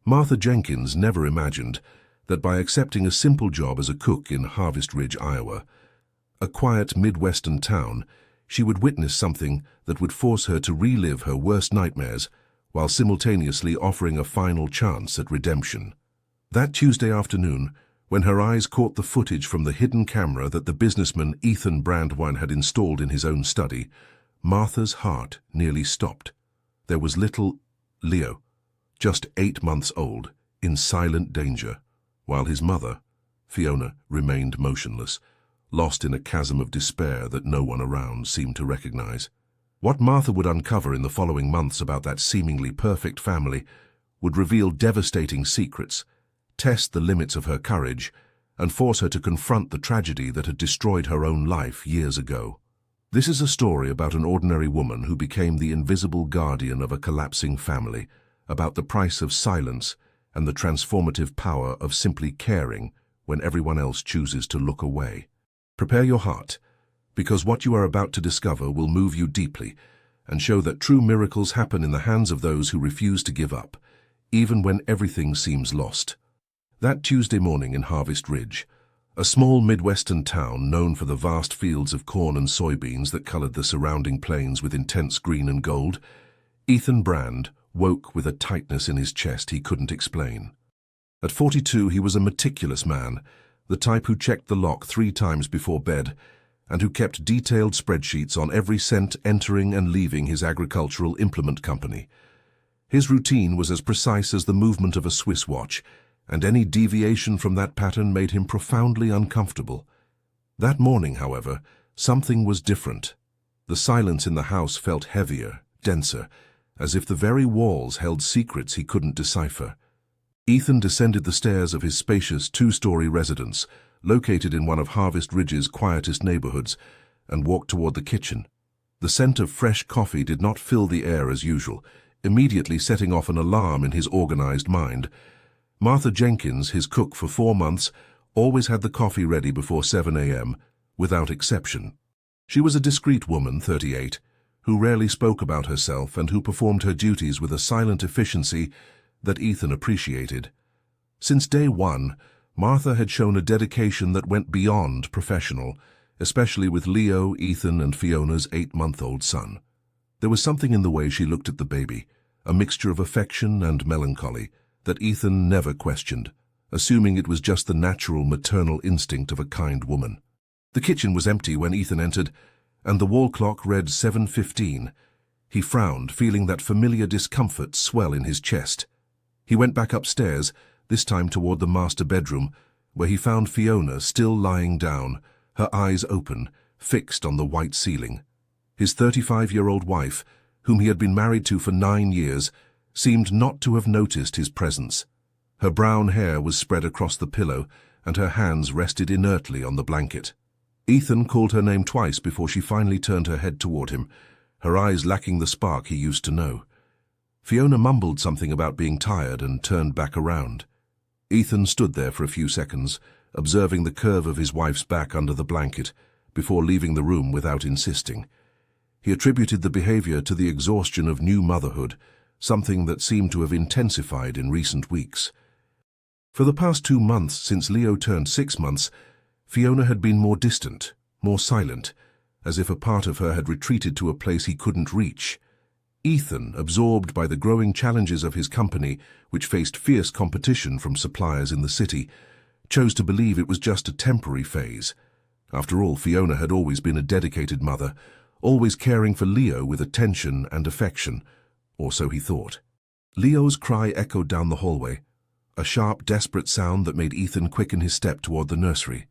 Martha Jenkins never imagined that by accepting a simple job as a cook in Harvest Ridge, Iowa, a quiet Midwestern town, she would witness something that would force her to relive her worst nightmares while simultaneously offering a final chance at redemption. That Tuesday afternoon, when her eyes caught the footage from the hidden camera that the businessman Ethan Brandwein had installed in his own study, Martha's heart nearly stopped. There was little Leo, just 8 months old, in silent danger, while his mother, Fiona, remained motionless, lost in a chasm of despair that no one around seemed to recognize. What Martha would uncover in the following months about that seemingly perfect family would reveal devastating secrets, test the limits of her courage, and force her to confront the tragedy that had destroyed her own life years ago. This is a story about an ordinary woman who became the invisible guardian of a collapsing family, about the price of silence and the transformative power of simply caring when everyone else chooses to look away. Prepare your heart, because what you are about to discover will move you deeply and show that true miracles happen in the hands of those who refuse to give up, even when everything seems lost. That Tuesday morning in Harvest Ridge, a small Midwestern town known for the vast fields of corn and soybeans that colored the surrounding plains with intense green and gold, Ethan Brand woke with a tightness in his chest he couldn't explain. At 42, he was a meticulous man, the type who checked the lock 3 times before bed and who kept detailed spreadsheets on every cent entering and leaving his agricultural implement company. His routine was as precise as the movement of a Swiss watch, and any deviation from that pattern made him profoundly uncomfortable. That morning, however, something was different. The silence in the house felt heavier, denser, as if the very walls held secrets he couldn't decipher. Ethan descended the stairs of his spacious 2-story residence, located in one of Harvest Ridge's quietest neighborhoods, and walked toward the kitchen. The scent of fresh coffee did not fill the air as usual, immediately setting off an alarm in his organized mind. Martha Jenkins, his cook for 4 months, always had the coffee ready before 7 a.m., without exception. She was a discreet woman, 38, who rarely spoke about herself and who performed her duties with a silent efficiency that Ethan appreciated. Since day one, Martha had shown a dedication that went beyond professional, especially with Leo, Ethan, and Fiona's 8-month-old son. There was something in the way she looked at the baby, a mixture of affection and melancholy, that Ethan never questioned, assuming it was just the natural maternal instinct of a kind woman. The kitchen was empty when Ethan entered, and the wall clock read 7:15. He frowned, feeling that familiar discomfort swell in his chest. He went back upstairs, this time toward the master bedroom, where he found Fiona still lying down, her eyes open, fixed on the white ceiling. His 35-year-old wife, whom he had been married to for 9 years, seemed not to have noticed his presence. Her brown hair was spread across the pillow, and her hands rested inertly on the blanket. Ethan called her name twice before she finally turned her head toward him, her eyes lacking the spark he used to know. Fiona mumbled something about being tired and turned back around. Ethan stood there for a few seconds, observing the curve of his wife's back under the blanket, before leaving the room without insisting. He attributed the behavior to the exhaustion of new motherhood, something that seemed to have intensified in recent weeks. For the past 2 months since Leo turned 6 months, Fiona had been more distant, more silent, as if a part of her had retreated to a place he couldn't reach. Ethan, absorbed by the growing challenges of his company, which faced fierce competition from suppliers in the city, chose to believe it was just a temporary phase. After all, Fiona had always been a dedicated mother, always caring for Leo with attention and affection, or so he thought. Leo's cry echoed down the hallway, a sharp, desperate sound that made Ethan quicken his step toward the nursery.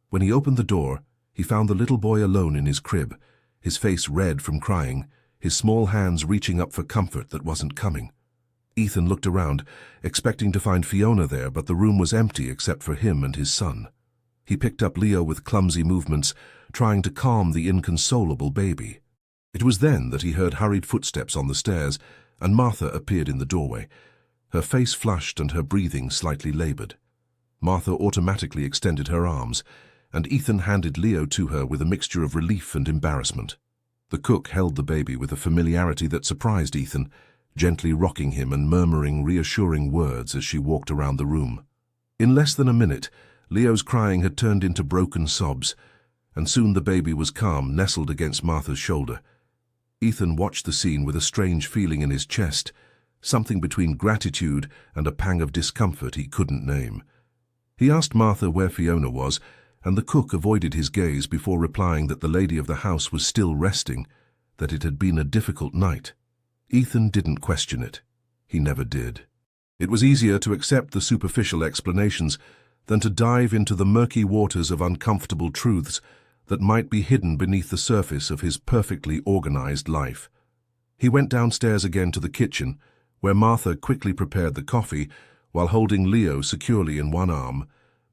When he opened the door, he found the little boy alone in his crib, his face red from crying, his small hands reaching up for comfort that wasn't coming. Ethan looked around, expecting to find Fiona there, but the room was empty except for him and his son. He picked up Leo with clumsy movements, trying to calm the inconsolable baby. It was then that he heard hurried footsteps on the stairs, and Martha appeared in the doorway, her face flushed and her breathing slightly labored. Martha automatically extended her arms, and Ethan handed Leo to her with a mixture of relief and embarrassment. The cook held the baby with a familiarity that surprised Ethan, gently rocking him and murmuring reassuring words as she walked around the room. In less than a minute, Leo's crying had turned into broken sobs, and soon the baby was calm, nestled against Martha's shoulder. Ethan watched the scene with a strange feeling in his chest, something between gratitude and a pang of discomfort he couldn't name. He asked Martha where Fiona was, and the cook avoided his gaze before replying that the lady of the house was still resting, that it had been a difficult night. Ethan didn't question it. He never did. It was easier to accept the superficial explanations than to dive into the murky waters of uncomfortable truths that might be hidden beneath the surface of his perfectly organized life. He went downstairs again to the kitchen, where Martha quickly prepared the coffee while holding Leo securely in one arm,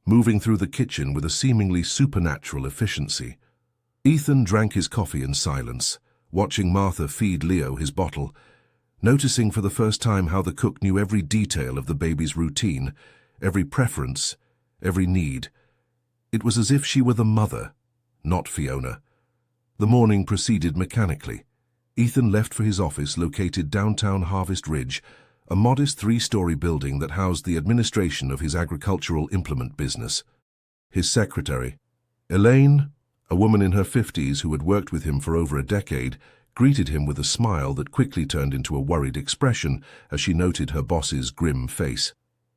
moving through the kitchen with a seemingly supernatural efficiency. Ethan drank his coffee in silence, watching Martha feed Leo his bottle, noticing for the first time how the cook knew every detail of the baby's routine, every preference, every need. It was as if she were the mother, not Fiona. The morning proceeded mechanically. Ethan left for his office located downtown Harvest Ridge, a modest 3-story building that housed the administration of his agricultural implement business. His secretary, Elaine, a woman in her 50s who had worked with him for over a decade, greeted him with a smile that quickly turned into a worried expression as she noted her boss's grim face.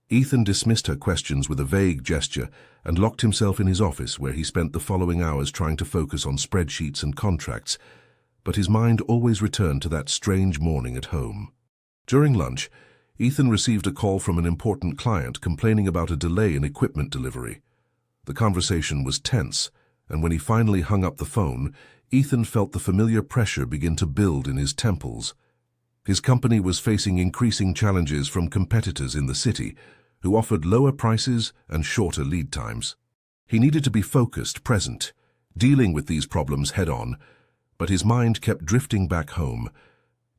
Ethan dismissed her questions with a vague gesture and locked himself in his office, where he spent the following hours trying to focus on spreadsheets and contracts, but his mind always returned to that strange morning at home. During lunch, Ethan received a call from an important client complaining about a delay in equipment delivery. The conversation was tense, and when he finally hung up the phone, Ethan felt the familiar pressure begin to build in his temples. His company was facing increasing challenges from competitors in the city, who offered lower prices and shorter lead times. He needed to be focused, present, dealing with these problems head-on, but his mind kept drifting back home,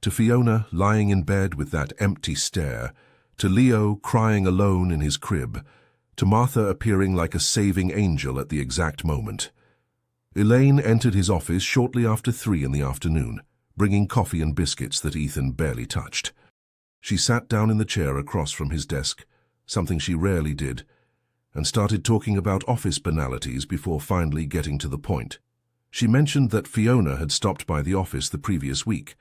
to Fiona lying in bed with that empty stare, to Leo crying alone in his crib, to Martha appearing like a saving angel at the exact moment. Elaine entered his office shortly after 3 in the afternoon, bringing coffee and biscuits that Ethan barely touched. She sat down in the chair across from his desk, something she rarely did, and started talking about office banalities before finally getting to the point. She mentioned that Fiona had stopped by the office the previous week,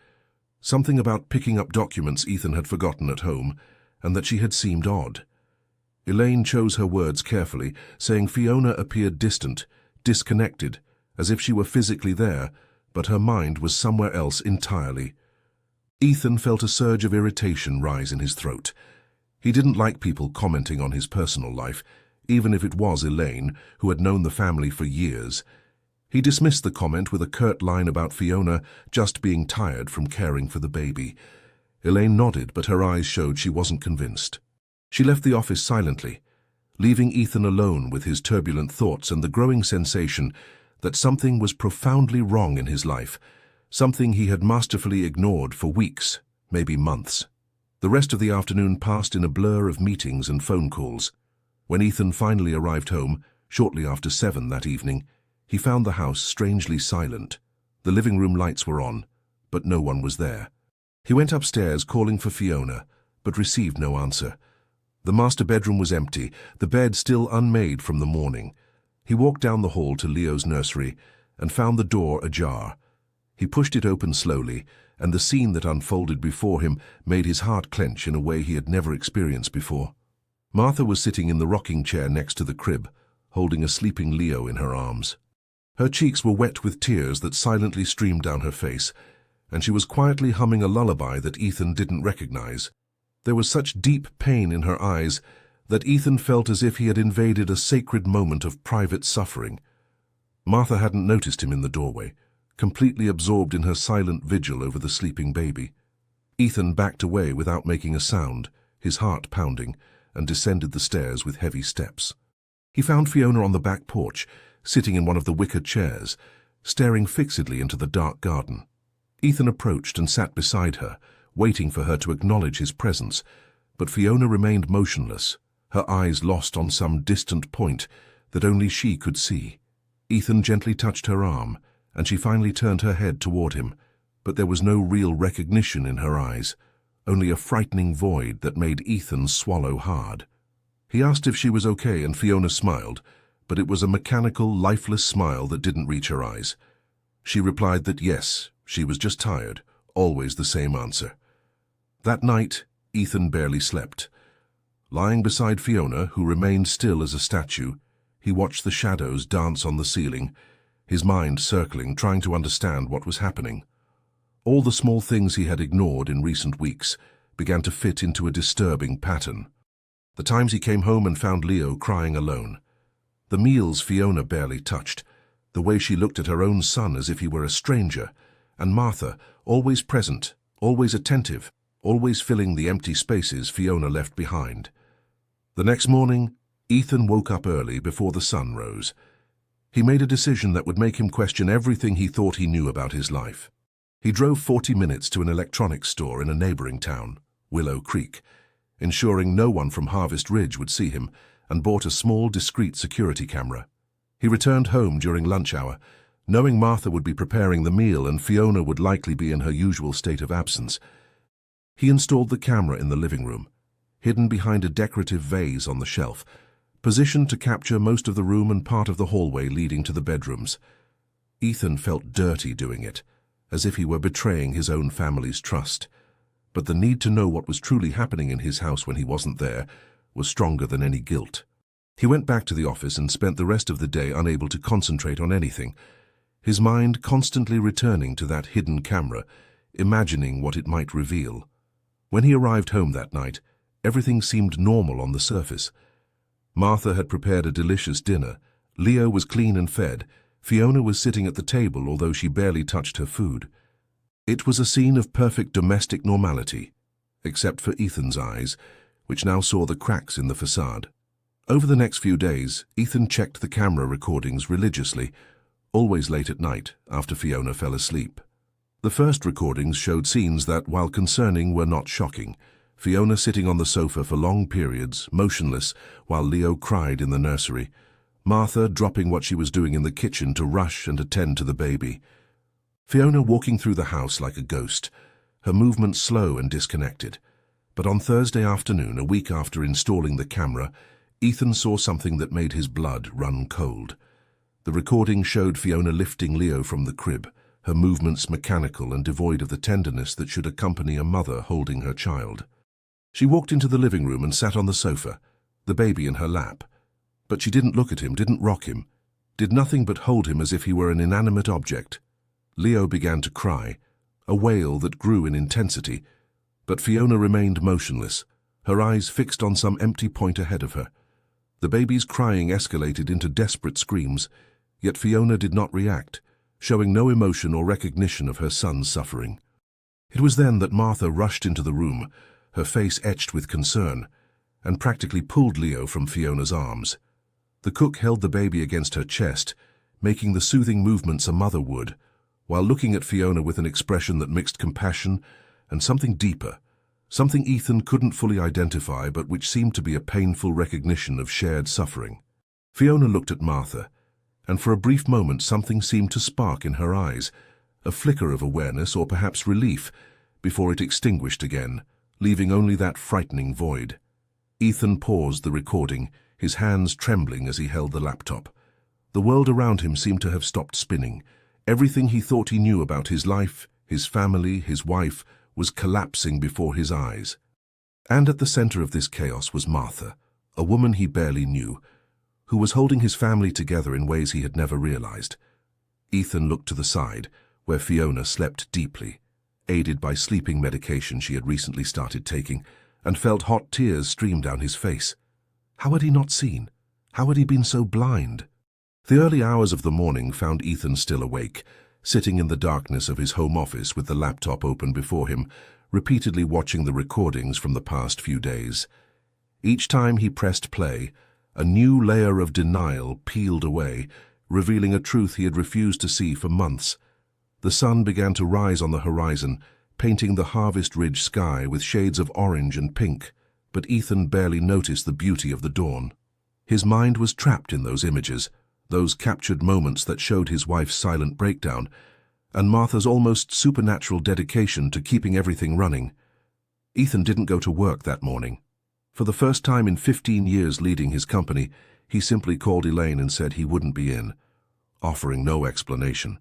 something about picking up documents Ethan had forgotten at home, and that she had seemed odd. Elaine chose her words carefully, saying Fiona appeared distant, disconnected, as if she were physically there, but her mind was somewhere else entirely. Ethan felt a surge of irritation rise in his throat. He didn't like people commenting on his personal life, even if it was Elaine, who had known the family for years. He dismissed the comment with a curt line about Fiona just being tired from caring for the baby. Elaine nodded, but her eyes showed she wasn't convinced. She left the office silently, leaving Ethan alone with his turbulent thoughts and the growing sensation that something was profoundly wrong in his life, something he had masterfully ignored for weeks, maybe months. The rest of the afternoon passed in a blur of meetings and phone calls. When Ethan finally arrived home, shortly after 7 that evening, he found the house strangely silent. The living room lights were on, but no one was there. He went upstairs calling for Fiona, but received no answer. The master bedroom was empty, the bed still unmade from the morning. He walked down the hall to Leo's nursery and found the door ajar. He pushed it open slowly, and the scene that unfolded before him made his heart clench in a way he had never experienced before. Martha was sitting in the rocking chair next to the crib, holding a sleeping Leo in her arms. Her cheeks were wet with tears that silently streamed down her face, and she was quietly humming a lullaby that Ethan didn't recognize. There was such deep pain in her eyes that Ethan felt as if he had invaded a sacred moment of private suffering. Martha hadn't noticed him in the doorway, completely absorbed in her silent vigil over the sleeping baby. Ethan backed away without making a sound, his heart pounding, and descended the stairs with heavy steps. He found Fiona on the back porch, sitting in one of the wicker chairs, staring fixedly into the dark garden. Ethan approached and sat beside her, waiting for her to acknowledge his presence, but Fiona remained motionless, her eyes lost on some distant point that only she could see. Ethan gently touched her arm, and she finally turned her head toward him, but there was no real recognition in her eyes, only a frightening void that made Ethan swallow hard. He asked if she was okay, and Fiona smiled, but it was a mechanical, lifeless smile that didn't reach her eyes. She replied that yes, she was just tired, always the same answer. That night, Ethan barely slept. Lying beside Fiona, who remained still as a statue, he watched the shadows dance on the ceiling, his mind circling, trying to understand what was happening. All the small things he had ignored in recent weeks began to fit into a disturbing pattern. The times he came home and found Leo crying alone. The meals Fiona barely touched, the way she looked at her own son as if he were a stranger, and Martha, always present, always attentive, always filling the empty spaces Fiona left behind. The next morning, Ethan woke up early before the sun rose. He made a decision that would make him question everything he thought he knew about his life. He drove 40 minutes to an electronics store in a neighboring town, Willow Creek, ensuring no one from Harvest Ridge would see him, and bought a small, discreet security camera. He returned home during lunch hour, knowing Martha would be preparing the meal and Fiona would likely be in her usual state of absence. He installed the camera in the living room, hidden behind a decorative vase on the shelf, positioned to capture most of the room and part of the hallway leading to the bedrooms. Ethan felt dirty doing it, as if he were betraying his own family's trust. But the need to know what was truly happening in his house when he wasn't there was stronger than any guilt. He went back to the office and spent the rest of the day unable to concentrate on anything, his mind constantly returning to that hidden camera, imagining what it might reveal. When he arrived home that night, everything seemed normal on the surface. Martha had prepared a delicious dinner, Leo was clean and fed, Fiona was sitting at the table although she barely touched her food. It was a scene of perfect domestic normality, except for Ethan's eyes, which now saw the cracks in the facade. Over the next few days, Ethan checked the camera recordings religiously, always late at night, after Fiona fell asleep. The first recordings showed scenes that, while concerning, were not shocking. Fiona sitting on the sofa for long periods, motionless, while Leo cried in the nursery. Martha dropping what she was doing in the kitchen to rush and attend to the baby. Fiona walking through the house like a ghost, her movements slow and disconnected. But on Thursday afternoon, a week after installing the camera, Ethan saw something that made his blood run cold. The recording showed Fiona lifting Leo from the crib, her movements mechanical and devoid of the tenderness that should accompany a mother holding her child. She walked into the living room and sat on the sofa, the baby in her lap. But she didn't look at him, didn't rock him, did nothing but hold him as if he were an inanimate object. Leo began to cry, a wail that grew in intensity, but Fiona remained motionless, her eyes fixed on some empty point ahead of her. The baby's crying escalated into desperate screams, yet Fiona did not react, showing no emotion or recognition of her son's suffering. It was then that Martha rushed into the room, her face etched with concern, and practically pulled Leo from Fiona's arms. The cook held the baby against her chest, making the soothing movements a mother would, while looking at Fiona with an expression that mixed compassion and something deeper, something Ethan couldn't fully identify but which seemed to be a painful recognition of shared suffering. Fiona looked at Martha, and for a brief moment something seemed to spark in her eyes, a flicker of awareness or perhaps relief, before it extinguished again, leaving only that frightening void. Ethan paused the recording, his hands trembling as he held the laptop. The world around him seemed to have stopped spinning. Everything he thought he knew about his life, his family, his wife, was collapsing before his eyes. And at the center of this chaos was Martha, a woman he barely knew, who was holding his family together in ways he had never realized. Ethan looked to the side, where Fiona slept deeply, aided by sleeping medication she had recently started taking, and felt hot tears stream down his face. How had he not seen? How had he been so blind? The early hours of the morning found Ethan still awake, sitting in the darkness of his home office with the laptop open before him, repeatedly watching the recordings from the past few days. Each time he pressed play, a new layer of denial peeled away, revealing a truth he had refused to see for months. The sun began to rise on the horizon, painting the Harvest Ridge sky with shades of orange and pink, but Ethan barely noticed the beauty of the dawn. His mind was trapped in those images, those captured moments that showed his wife's silent breakdown, and Martha's almost supernatural dedication to keeping everything running. Ethan didn't go to work that morning. For the first time in 15 years leading his company, he simply called Elaine and said he wouldn't be in, offering no explanation.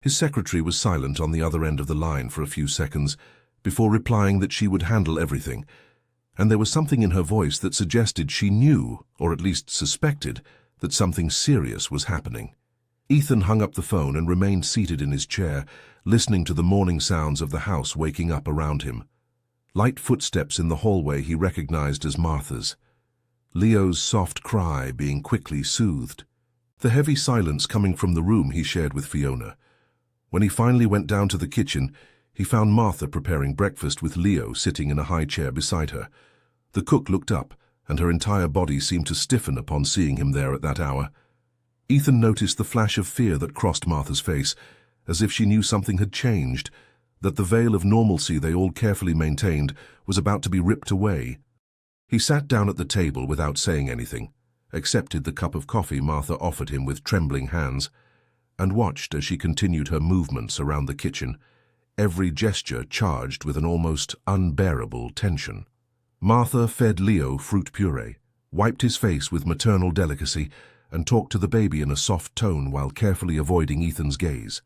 His secretary was silent on the other end of the line for a few seconds before replying that she would handle everything, and there was something in her voice that suggested she knew, or at least suspected, that something serious was happening. Ethan hung up the phone and remained seated in his chair, listening to the morning sounds of the house waking up around him. Light footsteps in the hallway he recognized as Martha's. Leo's soft cry being quickly soothed. The heavy silence coming from the room he shared with Fiona. When he finally went down to the kitchen, he found Martha preparing breakfast with Leo sitting in a high chair beside her. The cook looked up, and her entire body seemed to stiffen upon seeing him there at that hour. Ethan noticed the flash of fear that crossed Martha's face, as if she knew something had changed, that the veil of normalcy they all carefully maintained was about to be ripped away. He sat down at the table without saying anything, accepted the cup of coffee Martha offered him with trembling hands, and watched as she continued her movements around the kitchen, every gesture charged with an almost unbearable tension. Martha fed Leo fruit puree, wiped his face with maternal delicacy, and talked to the baby in a soft tone while carefully avoiding Ethan's gaze.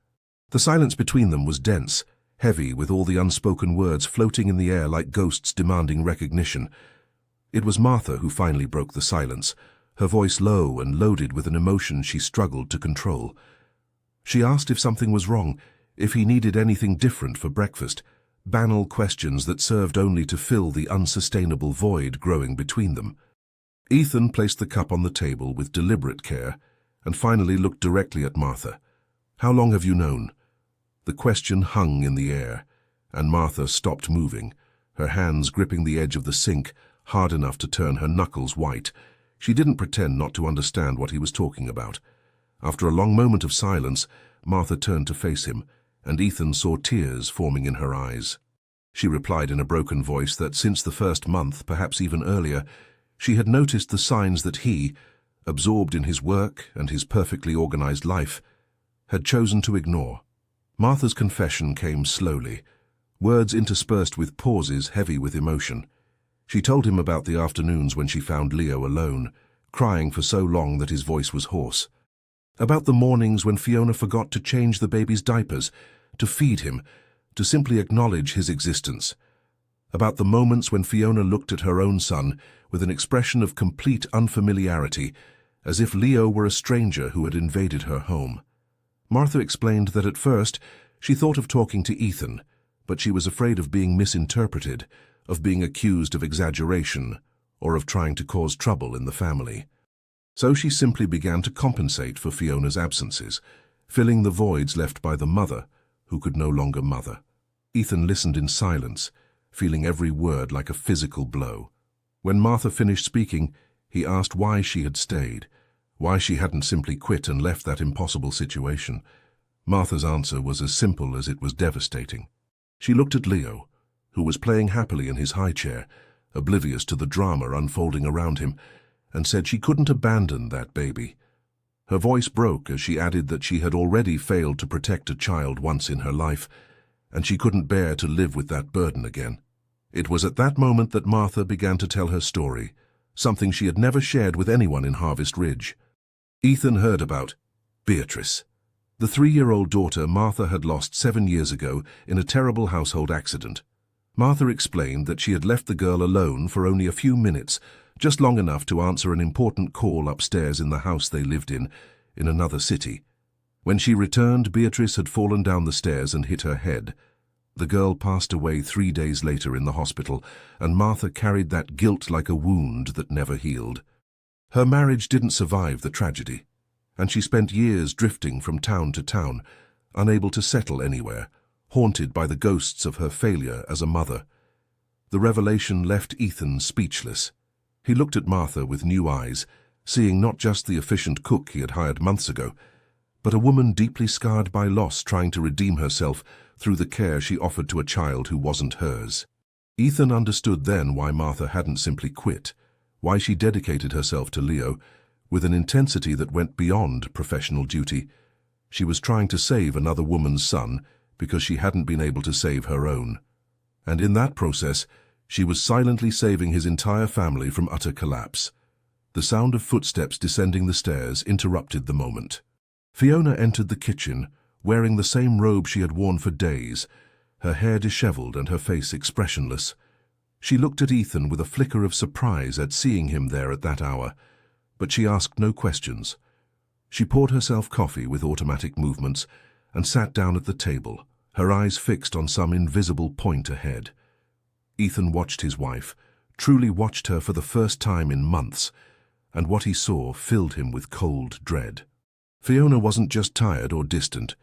The silence between them was dense, heavy with all the unspoken words floating in the air like ghosts demanding recognition. It was Martha who finally broke the silence, her voice low and loaded with an emotion she struggled to control. She asked if something was wrong, if he needed anything different for breakfast, banal questions that served only to fill the unsustainable void growing between them. Ethan placed the cup on the table with deliberate care and finally looked directly at Martha. "How long have you known?" The question hung in the air, and Martha stopped moving, her hands gripping the edge of the sink, hard enough to turn her knuckles white. She didn't pretend not to understand what he was talking about. After a long moment of silence, Martha turned to face him, and Ethan saw tears forming in her eyes. She replied in a broken voice that since the first month, perhaps even earlier, she had noticed the signs that he, absorbed in his work and his perfectly organized life, had chosen to ignore. Martha's confession came slowly, words interspersed with pauses heavy with emotion. She told him about the afternoons when she found Leo alone, crying for so long that his voice was hoarse. About the mornings when Fiona forgot to change the baby's diapers, to feed him, to simply acknowledge his existence. About the moments when Fiona looked at her own son with an expression of complete unfamiliarity, as if Leo were a stranger who had invaded her home. Martha explained that at first she thought of talking to Ethan, but she was afraid of being misinterpreted, of being accused of exaggeration, or of trying to cause trouble in the family. So she simply began to compensate for Fiona's absences, filling the voids left by the mother, who could no longer mother. Ethan listened in silence, feeling every word like a physical blow. When Martha finished speaking, he asked why she had stayed, why she hadn't simply quit and left that impossible situation. Martha's answer was as simple as it was devastating. She looked at Leo, who was playing happily in his high chair, oblivious to the drama unfolding around him, and said she couldn't abandon that baby. Her voice broke as she added that she had already failed to protect a child once in her life, and she couldn't bear to live with that burden again. It was at that moment that Martha began to tell her story, something she had never shared with anyone in Harvest Ridge. Ethan heard about Beatrice, the 3-year-old daughter Martha had lost 7 years ago in a terrible household accident. Martha explained that she had left the girl alone for only a few minutes, just long enough to answer an important call upstairs in the house they lived in another city. When she returned, Beatrice had fallen down the stairs and hit her head. The girl passed away 3 days later in the hospital, and Martha carried that guilt like a wound that never healed. Her marriage didn't survive the tragedy, and she spent years drifting from town to town, unable to settle anywhere, haunted by the ghosts of her failure as a mother. The revelation left Ethan speechless. He looked at Martha with new eyes, seeing not just the efficient cook he had hired months ago, but a woman deeply scarred by loss trying to redeem herself through the care she offered to a child who wasn't hers. Ethan understood then why Martha hadn't simply quit, why she dedicated herself to Leo with an intensity that went beyond professional duty. She was trying to save another woman's son because she hadn't been able to save her own. And in that process, She was silently saving his entire family from utter collapse. The sound of footsteps descending the stairs interrupted the moment. Fiona entered the kitchen, wearing the same robe she had worn for days, her hair disheveled and her face expressionless. She looked at Ethan with a flicker of surprise at seeing him there at that hour, but she asked no questions. She poured herself coffee with automatic movements and sat down at the table, her eyes fixed on some invisible point ahead. Ethan watched his wife, truly watched her for the first time in months, and what he saw filled him with cold dread. Fiona wasn't just tired or distant.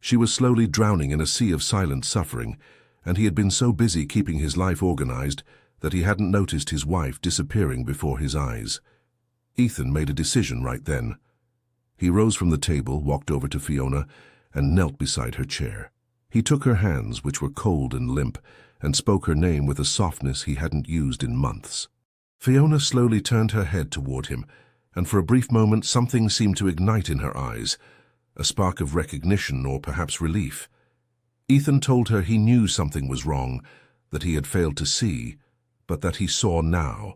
She was slowly drowning in a sea of silent suffering, and he had been so busy keeping his life organized that he hadn't noticed his wife disappearing before his eyes. Ethan made a decision right then. He rose from the table, walked over to Fiona, and knelt beside her chair. He took her hands, which were cold and limp, and spoke her name with a softness he hadn't used in months. Fiona slowly turned her head toward him, and for a brief moment something seemed to ignite in her eyes, a spark of recognition or perhaps relief. Ethan told her he knew something was wrong, that he had failed to see, but that he saw now,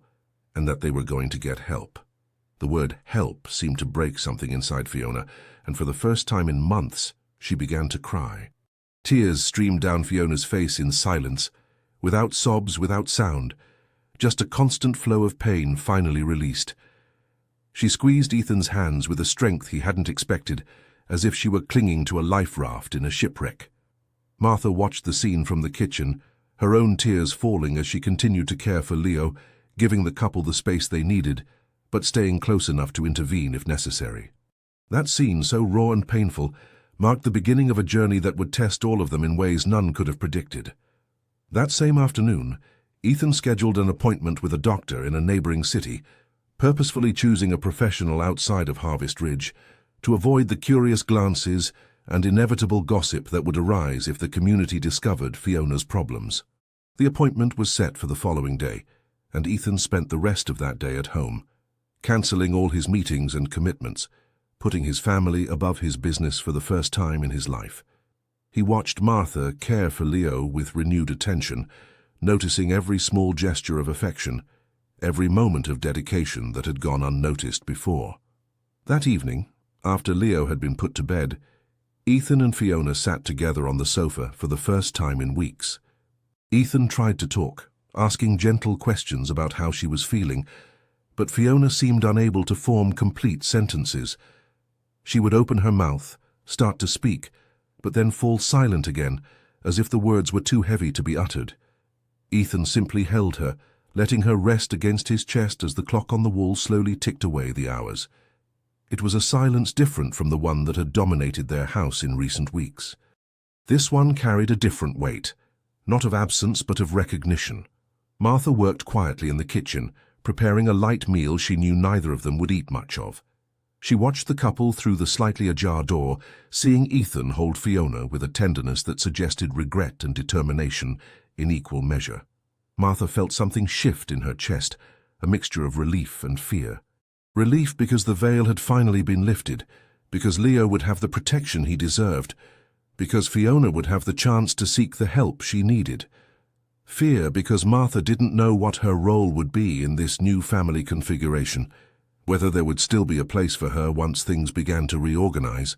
and that they were going to get help. The word help seemed to break something inside Fiona, and for the first time in months, she began to cry. Tears streamed down Fiona's face in silence, without sobs, without sound, just a constant flow of pain finally released. She squeezed Ethan's hands with a strength he hadn't expected, as if she were clinging to a life raft in a shipwreck. Martha watched the scene from the kitchen, her own tears falling as she continued to care for Leo, giving the couple the space they needed, but staying close enough to intervene if necessary. That scene, so raw and painful, marked the beginning of a journey that would test all of them in ways none could have predicted. That same afternoon, Ethan scheduled an appointment with a doctor in a neighboring city, purposefully choosing a professional outside of Harvest Ridge to avoid the curious glances and inevitable gossip that would arise if the community discovered Fiona's problems. The appointment was set for the following day, and Ethan spent the rest of that day at home, cancelling all his meetings and commitments, putting his family above his business for the first time in his life. He watched Martha care for Leo with renewed attention, noticing every small gesture of affection, every moment of dedication that had gone unnoticed before. That evening, after Leo had been put to bed, Ethan and Fiona sat together on the sofa for the first time in weeks. Ethan tried to talk, asking gentle questions about how she was feeling, but Fiona seemed unable to form complete sentences. She would open her mouth, start to speak, but then fall silent again, as if the words were too heavy to be uttered. Ethan simply held her, letting her rest against his chest as the clock on the wall slowly ticked away the hours. It was a silence different from the one that had dominated their house in recent weeks. This one carried a different weight, not of absence but of recognition. Martha worked quietly in the kitchen, preparing a light meal she knew neither of them would eat much of. She watched the couple through the slightly ajar door, seeing Ethan hold Fiona with a tenderness that suggested regret and determination in equal measure. Martha felt something shift in her chest, a mixture of relief and fear. Relief because the veil had finally been lifted, because Leo would have the protection he deserved, because Fiona would have the chance to seek the help she needed. Fear because Martha didn't know what her role would be in this new family configuration, whether there would still be a place for her once things began to reorganize.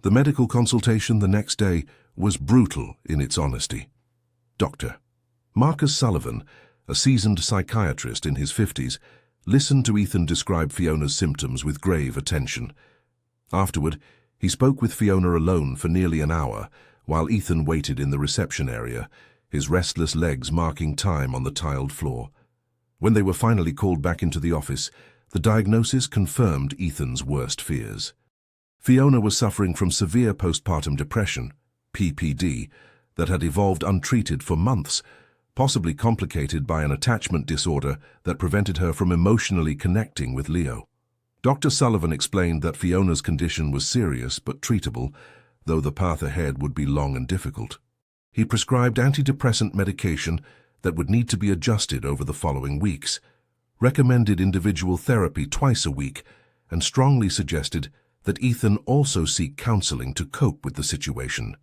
The medical consultation the next day was brutal in its honesty. Dr. Marcus Sullivan, a seasoned psychiatrist in his 50s, listened to Ethan describe Fiona's symptoms with grave attention. Afterward, he spoke with Fiona alone for nearly an hour, while Ethan waited in the reception area, his restless legs marking time on the tiled floor. When they were finally called back into the office, the diagnosis confirmed Ethan's worst fears. Fiona was suffering from severe postpartum depression, PPD, that had evolved untreated for months, possibly complicated by an attachment disorder that prevented her from emotionally connecting with Leo. Dr. Sullivan explained that Fiona's condition was serious but treatable, though the path ahead would be long and difficult. He prescribed antidepressant medication that would need to be adjusted over the following weeks, recommended individual therapy twice a week, and strongly suggested that Ethan also seek counseling to cope with the situation.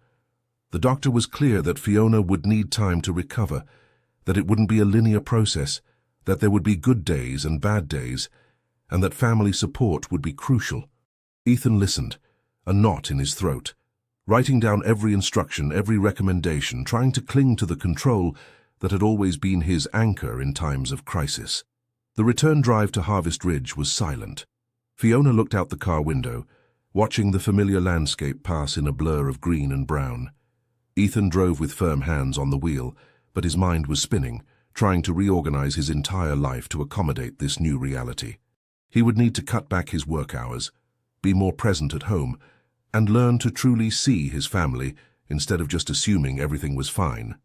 The doctor was clear that Fiona would need time to recover, that it wouldn't be a linear process, that there would be good days and bad days, and that family support would be crucial. Ethan listened, a knot in his throat, writing down every instruction, every recommendation, trying to cling to the control that had always been his anchor in times of crisis. The return drive to Harvest Ridge was silent. Fiona looked out the car window, watching the familiar landscape pass in a blur of green and brown. Ethan drove with firm hands on the wheel, but his mind was spinning, trying to reorganize his entire life to accommodate this new reality. He would need to cut back his work hours, be more present at home, and learn to truly see his family instead of just assuming everything was fine.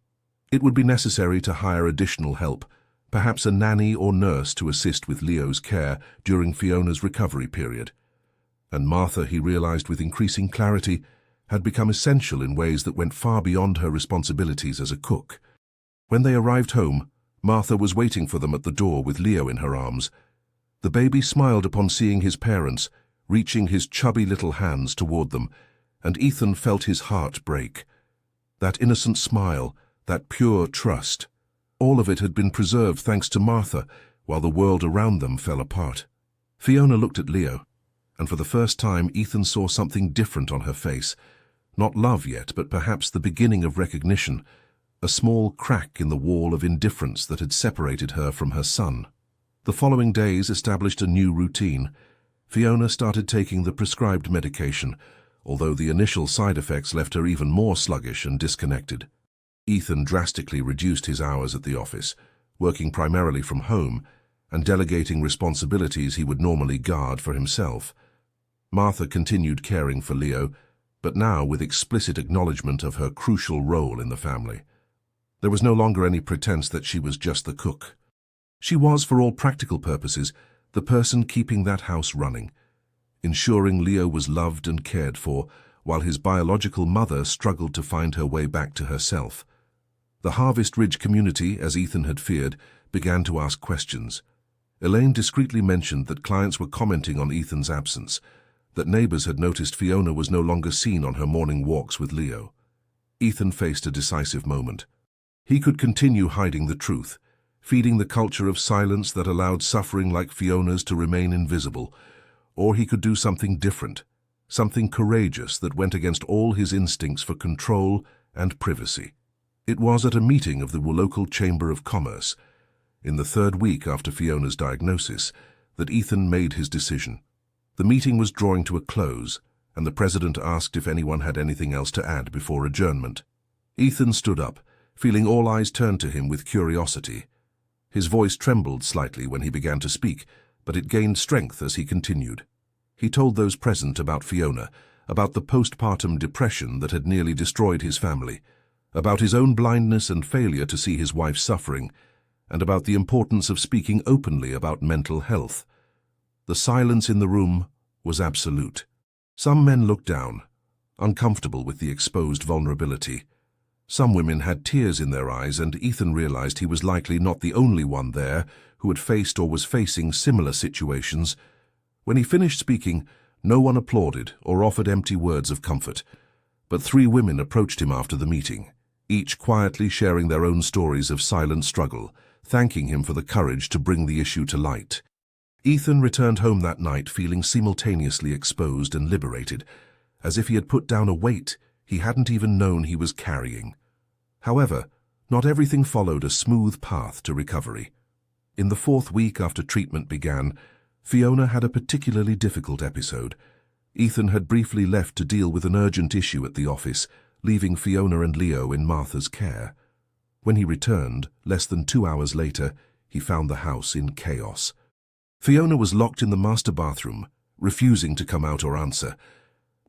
It would be necessary to hire additional help, perhaps a nanny or nurse to assist with Leo's care during Fiona's recovery period. And Martha, he realized with increasing clarity, had become essential in ways that went far beyond her responsibilities as a cook. When they arrived home, Martha was waiting for them at the door with Leo in her arms. The baby smiled upon seeing his parents, reaching his chubby little hands toward them, and Ethan felt his heart break. That innocent smile, that pure trust, all of it had been preserved thanks to Martha, while the world around them fell apart. Fiona looked at Leo, and for the first time Ethan saw something different on her face. Not love yet, but perhaps the beginning of recognition, a small crack in the wall of indifference that had separated her from her son. The following days established a new routine. Fiona started taking the prescribed medication, although the initial side effects left her even more sluggish and disconnected. Ethan drastically reduced his hours at the office, working primarily from home and delegating responsibilities he would normally guard for himself. Martha continued caring for Leo, but now with explicit acknowledgement of her crucial role in the family. There was no longer any pretense that she was just the cook. She was, for all practical purposes, the person keeping that house running, ensuring Leo was loved and cared for, while his biological mother struggled to find her way back to herself. The Harvest Ridge community, as Ethan had feared, began to ask questions. Elaine discreetly mentioned that clients were commenting on Ethan's absence, that neighbors had noticed Fiona was no longer seen on her morning walks with Leo. Ethan faced a decisive moment. He could continue hiding the truth, feeding the culture of silence that allowed suffering like Fiona's to remain invisible, or he could do something different, something courageous that went against all his instincts for control and privacy. It was at a meeting of the local Chamber of Commerce, in the third week after Fiona's diagnosis, that Ethan made his decision. The meeting was drawing to a close, and the president asked if anyone had anything else to add before adjournment. Ethan stood up, feeling all eyes turned to him with curiosity. His voice trembled slightly when he began to speak, but it gained strength as he continued. He told those present about Fiona, about the postpartum depression that had nearly destroyed his family, about his own blindness and failure to see his wife suffering, and about the importance of speaking openly about mental health. The silence in the room was absolute. Some men looked down, uncomfortable with the exposed vulnerability. Some women had tears in their eyes, and Ethan realized he was likely not the only one there who had faced or was facing similar situations. When he finished speaking, no one applauded or offered empty words of comfort, but 3 women approached him after the meeting, each quietly sharing their own stories of silent struggle, thanking him for the courage to bring the issue to light. Ethan returned home that night feeling simultaneously exposed and liberated, as if he had put down a weight he hadn't even known he was carrying. However, not everything followed a smooth path to recovery. In the 4th week after treatment began, Fiona had a particularly difficult episode. Ethan had briefly left to deal with an urgent issue at the office, leaving Fiona and Leo in Martha's care. When he returned, less than 2 hours later, he found the house in chaos. Fiona was locked in the master bathroom, refusing to come out or answer.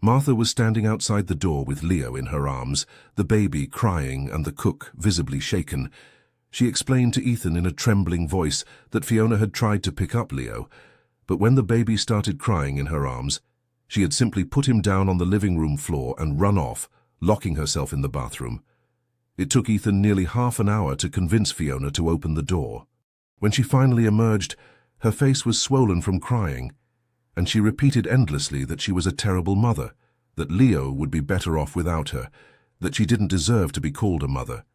Martha was standing outside the door with Leo in her arms, the baby crying and the cook visibly shaken. She explained to Ethan in a trembling voice that Fiona had tried to pick up Leo, but when the baby started crying in her arms, she had simply put him down on the living room floor and run off, locking herself in the bathroom. It took Ethan nearly half an hour to convince Fiona to open the door. When she finally emerged, her face was swollen from crying, and she repeated endlessly that she was a terrible mother, that Leo would be better off without her, that she didn't deserve to be called a mother.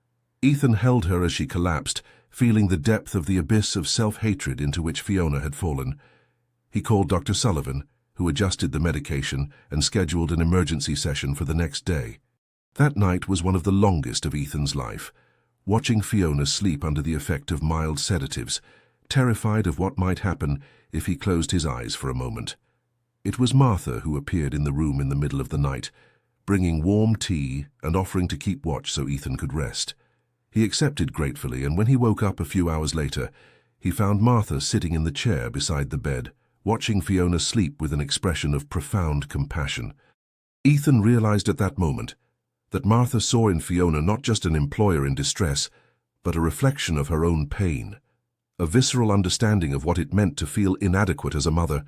Ethan held her as she collapsed, feeling the depth of the abyss of self-hatred into which Fiona had fallen. He called Dr. Sullivan, who adjusted the medication and scheduled an emergency session for the next day. That night was one of the longest of Ethan's life, watching Fiona sleep under the effect of mild sedatives, terrified of what might happen if he closed his eyes for a moment. It was Martha who appeared in the room in the middle of the night, bringing warm tea and offering to keep watch so Ethan could rest. He accepted gratefully, and when he woke up a few hours later, he found Martha sitting in the chair beside the bed, watching Fiona sleep with an expression of profound compassion. Ethan realized at that moment that Martha saw in Fiona not just an employer in distress, but a reflection of her own pain, a visceral understanding of what it meant to feel inadequate as a mother,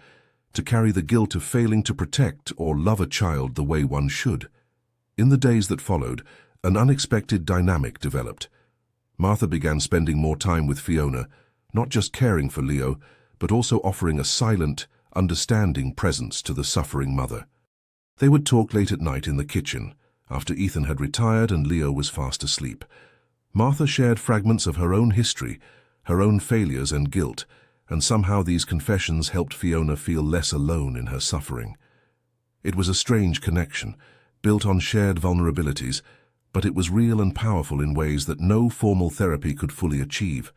to carry the guilt of failing to protect or love a child the way one should. In the days that followed, an unexpected dynamic developed. Martha began spending more time with Fiona, not just caring for Leo, but also offering a silent, understanding presence to the suffering mother. They would talk late at night in the kitchen, after Ethan had retired and Leo was fast asleep. Martha shared fragments of her own history, her own failures and guilt, and somehow these confessions helped Fiona feel less alone in her suffering. It was a strange connection, built on shared vulnerabilities, but it was real and powerful in ways that no formal therapy could fully achieve.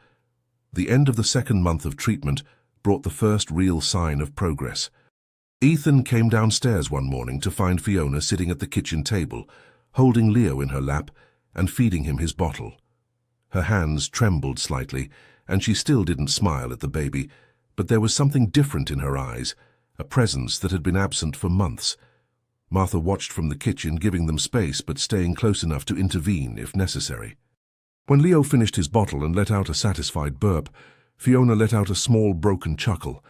The end of the second month of treatment brought the first real sign of progress. Ethan came downstairs one morning to find Fiona sitting at the kitchen table, holding Leo in her lap and feeding him his bottle. Her hands trembled slightly, and she still didn't smile at the baby, but there was something different in her eyes, a presence that had been absent for months. Martha watched from the kitchen, giving them space but staying close enough to intervene if necessary. When Leo finished his bottle and let out a satisfied burp, Fiona let out a small broken chuckle,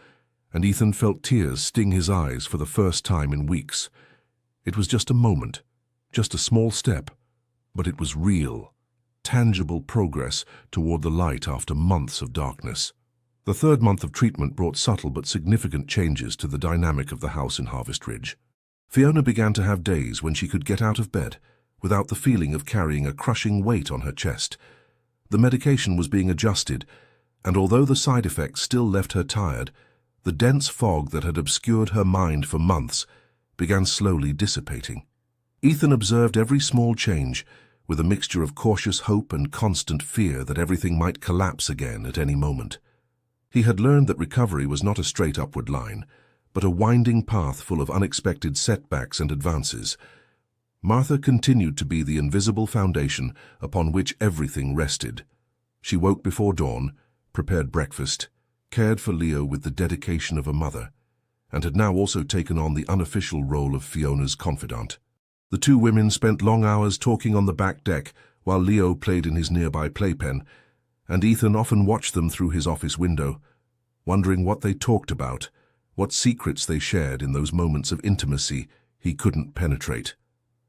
and Ethan felt tears sting his eyes for the first time in weeks. It was just a moment, just a small step, but it was real, tangible progress toward the light after months of darkness. The third month of treatment brought subtle but significant changes to the dynamic of the house in Harvest Ridge. Fiona began to have days when she could get out of bed without the feeling of carrying a crushing weight on her chest. The medication was being adjusted, and although the side effects still left her tired, the dense fog that had obscured her mind for months began slowly dissipating. Ethan observed every small change with a mixture of cautious hope and constant fear that everything might collapse again at any moment. He had learned that recovery was not a straight upward line, but a winding path full of unexpected setbacks and advances. Martha continued to be the invisible foundation upon which everything rested. She woke before dawn, prepared breakfast, cared for Leo with the dedication of a mother, and had now also taken on the unofficial role of Fiona's confidant. The two women spent long hours talking on the back deck while Leo played in his nearby playpen, and Ethan often watched them through his office window, wondering what they talked about, what secrets they shared in those moments of intimacy he couldn't penetrate.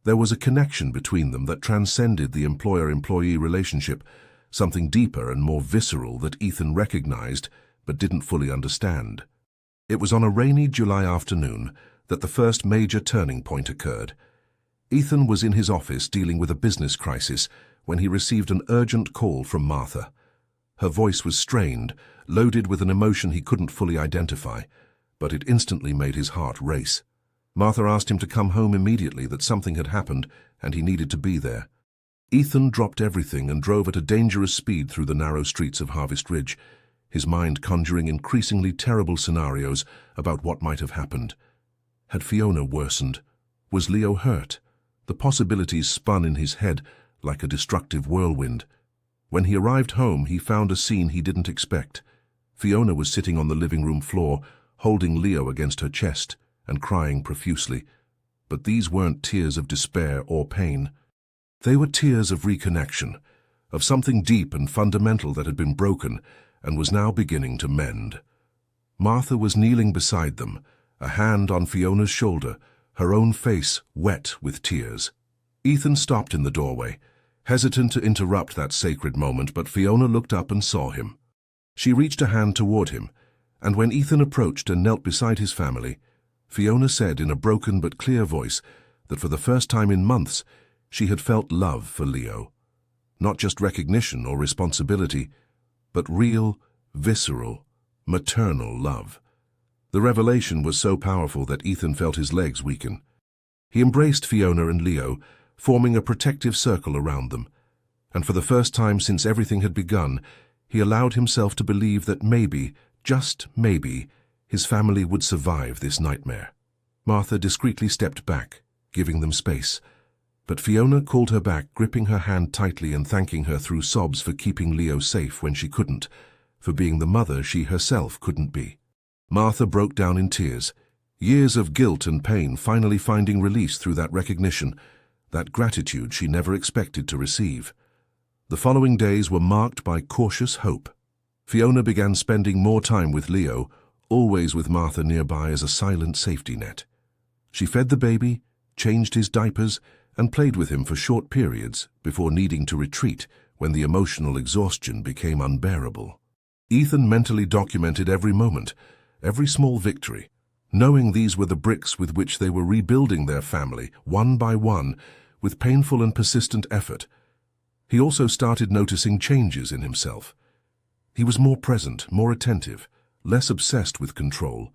There was a connection between them that transcended the employer-employee relationship, something deeper and more visceral that Ethan recognized but didn't fully understand. It was on a rainy July afternoon that the first major turning point occurred. Ethan was in his office dealing with a business crisis when he received an urgent call from Martha. Her voice was strained, loaded with an emotion he couldn't fully identify, but it instantly made his heart race. Martha asked him to come home immediately, that something had happened and he needed to be there. Ethan dropped everything and drove at a dangerous speed through the narrow streets of Harvest Ridge, his mind conjuring increasingly terrible scenarios about what might have happened. Had Fiona worsened? Was Leo hurt? The possibilities spun in his head like a destructive whirlwind. When he arrived home, he found a scene he didn't expect. Fiona was sitting on the living room floor, holding Leo against her chest and crying profusely. But these weren't tears of despair or pain. They were tears of reconnection, of something deep and fundamental that had been broken and was now beginning to mend. Martha was kneeling beside them, a hand on Fiona's shoulder, her own face wet with tears. Ethan stopped in the doorway, hesitant to interrupt that sacred moment, but Fiona looked up and saw him. She reached a hand toward him, and when Ethan approached and knelt beside his family, Fiona said in a broken but clear voice that for the first time in months she had felt love for Leo. not just recognition or responsibility, but real, visceral, maternal love. The revelation was so powerful that Ethan felt his legs weaken. He embraced Fiona and Leo, forming a protective circle around them, and for the first time since everything had begun, he allowed himself to believe that maybe, just maybe, his family would survive this nightmare. Martha discreetly stepped back, giving them space, but Fiona called her back, gripping her hand tightly and thanking her through sobs for keeping Leo safe when she couldn't, for being the mother she herself couldn't be. Martha broke down in tears, years of guilt and pain finally finding release through that recognition, that gratitude she never expected to receive. The following days were marked by cautious hope. Fiona began spending more time with Leo, always with Martha nearby as a silent safety net. She fed the baby, changed his diapers, and played with him for short periods before needing to retreat when the emotional exhaustion became unbearable. Ethan mentally documented every moment, every small victory, knowing these were the bricks with which they were rebuilding their family, one by one, with painful and persistent effort. He also started noticing changes in himself. He was more present, more attentive, less obsessed with control,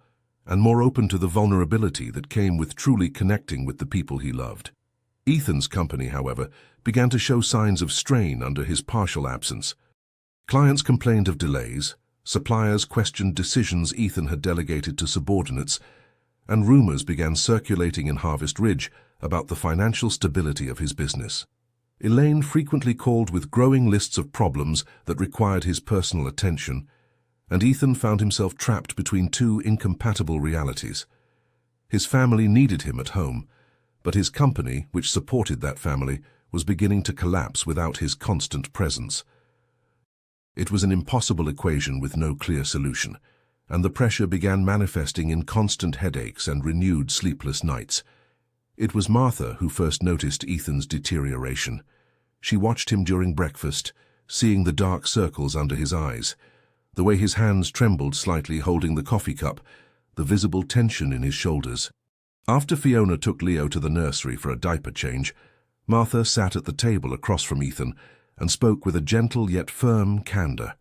and more open to the vulnerability that came with truly connecting with the people he loved. Ethan's company, however, began to show signs of strain under his partial absence. Clients complained of delays, suppliers questioned decisions Ethan had delegated to subordinates, and rumors began circulating in Harvest Ridge about the financial stability of his business. Elaine frequently called with growing lists of problems that required his personal attention, and Ethan found himself trapped between two incompatible realities. His family needed him at home, but his company, which supported that family, was beginning to collapse without his constant presence. It was an impossible equation with no clear solution, and the pressure began manifesting in constant headaches and renewed sleepless nights. It was Martha who first noticed Ethan's deterioration. She watched him during breakfast, seeing the dark circles under his eyes, the way his hands trembled slightly holding the coffee cup, the visible tension in his shoulders. After Fiona took Leo to the nursery for a diaper change, Martha sat at the table across from Ethan and spoke with a gentle yet firm candor.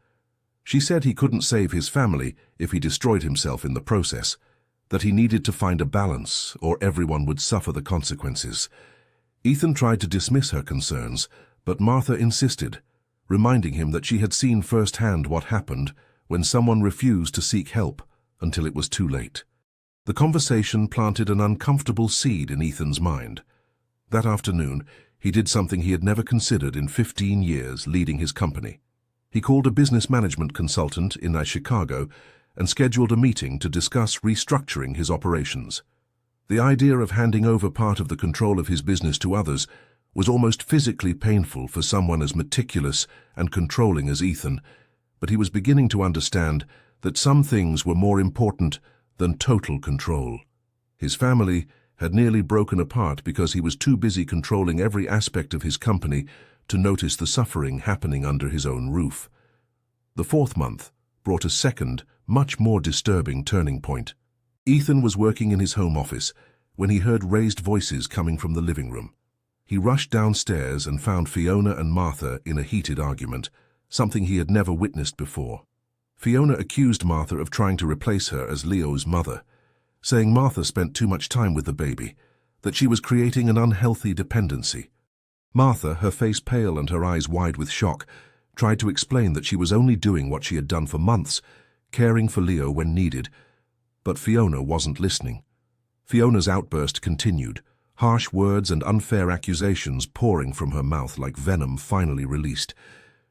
She said he couldn't save his family if he destroyed himself in the process, that he needed to find a balance or everyone would suffer the consequences. Ethan tried to dismiss her concerns, but Martha insisted, reminding him that she had seen firsthand what happened when someone refused to seek help until it was too late. The conversation planted an uncomfortable seed in Ethan's mind. That afternoon, he did something he had never considered in 15 years leading his company. He called a business management consultant in Chicago and scheduled a meeting to discuss restructuring his operations. The idea of handing over part of the control of his business to others was almost physically painful for someone as meticulous and controlling as Ethan, but he was beginning to understand that some things were more important than total control. His family had nearly broken apart because he was too busy controlling every aspect of his company to notice the suffering happening under his own roof. The 4th month brought a second, much more disturbing turning point. Ethan was working in his home office when he heard raised voices coming from the living room. He rushed downstairs and found Fiona and Martha in a heated argument, something he had never witnessed before. Fiona accused Martha of trying to replace her as Leo's mother, saying Martha spent too much time with the baby, that she was creating an unhealthy dependency. Martha, her face pale and her eyes wide with shock, tried to explain that she was only doing what she had done for months, caring for Leo when needed, but Fiona wasn't listening. Fiona's outburst continued, harsh words and unfair accusations pouring from her mouth like venom finally released.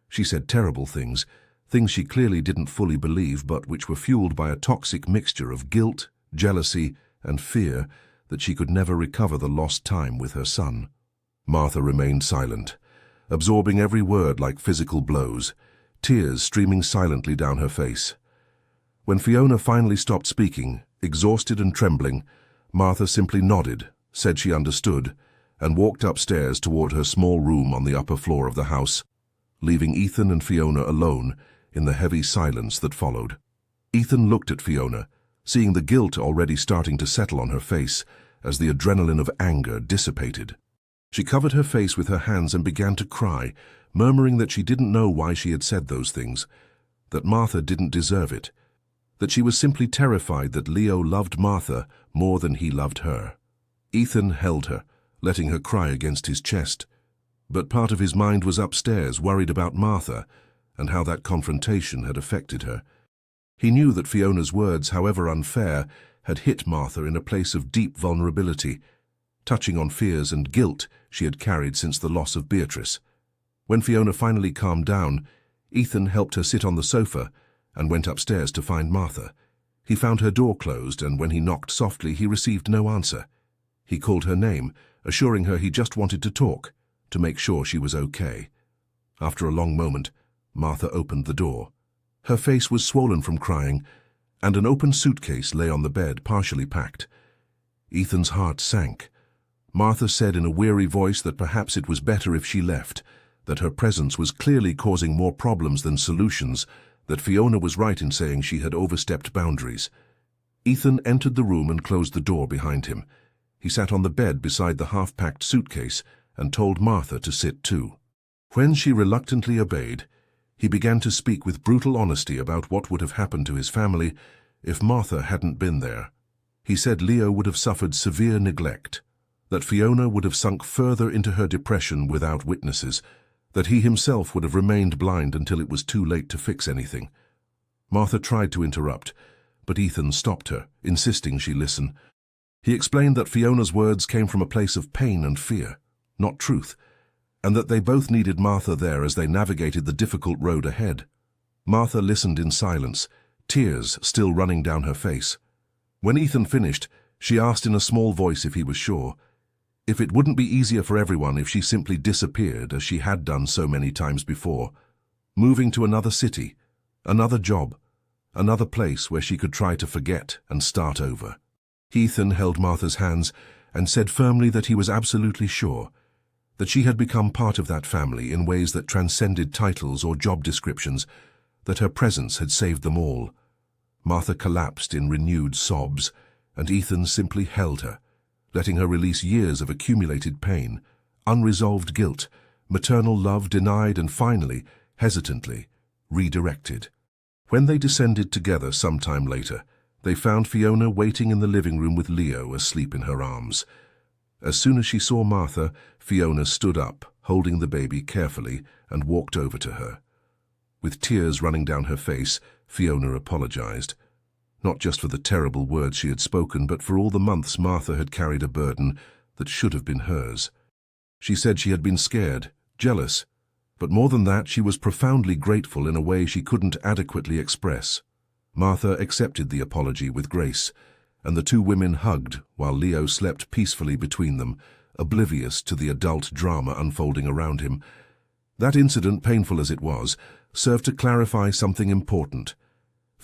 She said terrible things, things she clearly didn't fully believe but which were fueled by a toxic mixture of guilt, jealousy, and fear that she could never recover the lost time with her son. Martha remained silent, absorbing every word like physical blows, tears streaming silently down her face. When Fiona finally stopped speaking, exhausted and trembling, Martha simply nodded, said she understood, and walked upstairs toward her small room on the upper floor of the house, leaving Ethan and Fiona alone in the heavy silence that followed. Ethan looked at Fiona, seeing the guilt already starting to settle on her face as the adrenaline of anger dissipated. She covered her face with her hands and began to cry, murmuring that she didn't know why she had said those things, that Martha didn't deserve it, that she was simply terrified that Leo loved Martha more than he loved her. Ethan held her, letting her cry against his chest, but part of his mind was upstairs, worried about Martha and how that confrontation had affected her. He knew that Fiona's words, however unfair, had hit Martha in a place of deep vulnerability, touching on fears and guilt she had carried since the loss of Beatrice. When Fiona finally calmed down, Ethan helped her sit on the sofa and went upstairs to find Martha. He found her door closed, and when he knocked softly, he received no answer. He called her name, assuring her he just wanted to talk, to make sure she was okay. After a long moment, Martha opened the door. Her face was swollen from crying, and an open suitcase lay on the bed, partially packed. Ethan's heart sank. Martha said in a weary voice that perhaps it was better if she left, that her presence was clearly causing more problems than solutions, that Fiona was right in saying she had overstepped boundaries. Ethan entered the room and closed the door behind him. He sat on the bed beside the half-packed suitcase and told Martha to sit too. When she reluctantly obeyed, he began to speak with brutal honesty about what would have happened to his family if Martha hadn't been there. He said Leo would have suffered severe neglect, that Fiona would have sunk further into her depression without witnesses, that he himself would have remained blind until it was too late to fix anything. Martha tried to interrupt, but Ethan stopped her, insisting she listen. He explained that Fiona's words came from a place of pain and fear, not truth, and that they both needed Martha there as they navigated the difficult road ahead. Martha listened in silence, tears still running down her face. When Ethan finished, she asked in a small voice if he was sure, if it wouldn't be easier for everyone if she simply disappeared as she had done so many times before, moving to another city, another job, another place where she could try to forget and start over. Ethan held Martha's hands and said firmly that he was absolutely sure, that she had become part of that family in ways that transcended titles or job descriptions, that her presence had saved them all. Martha collapsed in renewed sobs, and Ethan simply held her, letting her release years of accumulated pain, unresolved guilt, maternal love denied and finally, hesitantly, redirected. When they descended together some time later, they found Fiona waiting in the living room with Leo asleep in her arms. As soon as she saw Martha, Fiona stood up, holding the baby carefully, and walked over to her. With tears running down her face, Fiona apologized, not just for the terrible words she had spoken, but for all the months Martha had carried a burden that should have been hers. She said she had been scared, jealous, but more than that, she was profoundly grateful in a way she couldn't adequately express. Martha accepted the apology with grace, and the two women hugged while Leo slept peacefully between them, oblivious to the adult drama unfolding around him. That incident, painful as it was, served to clarify something important.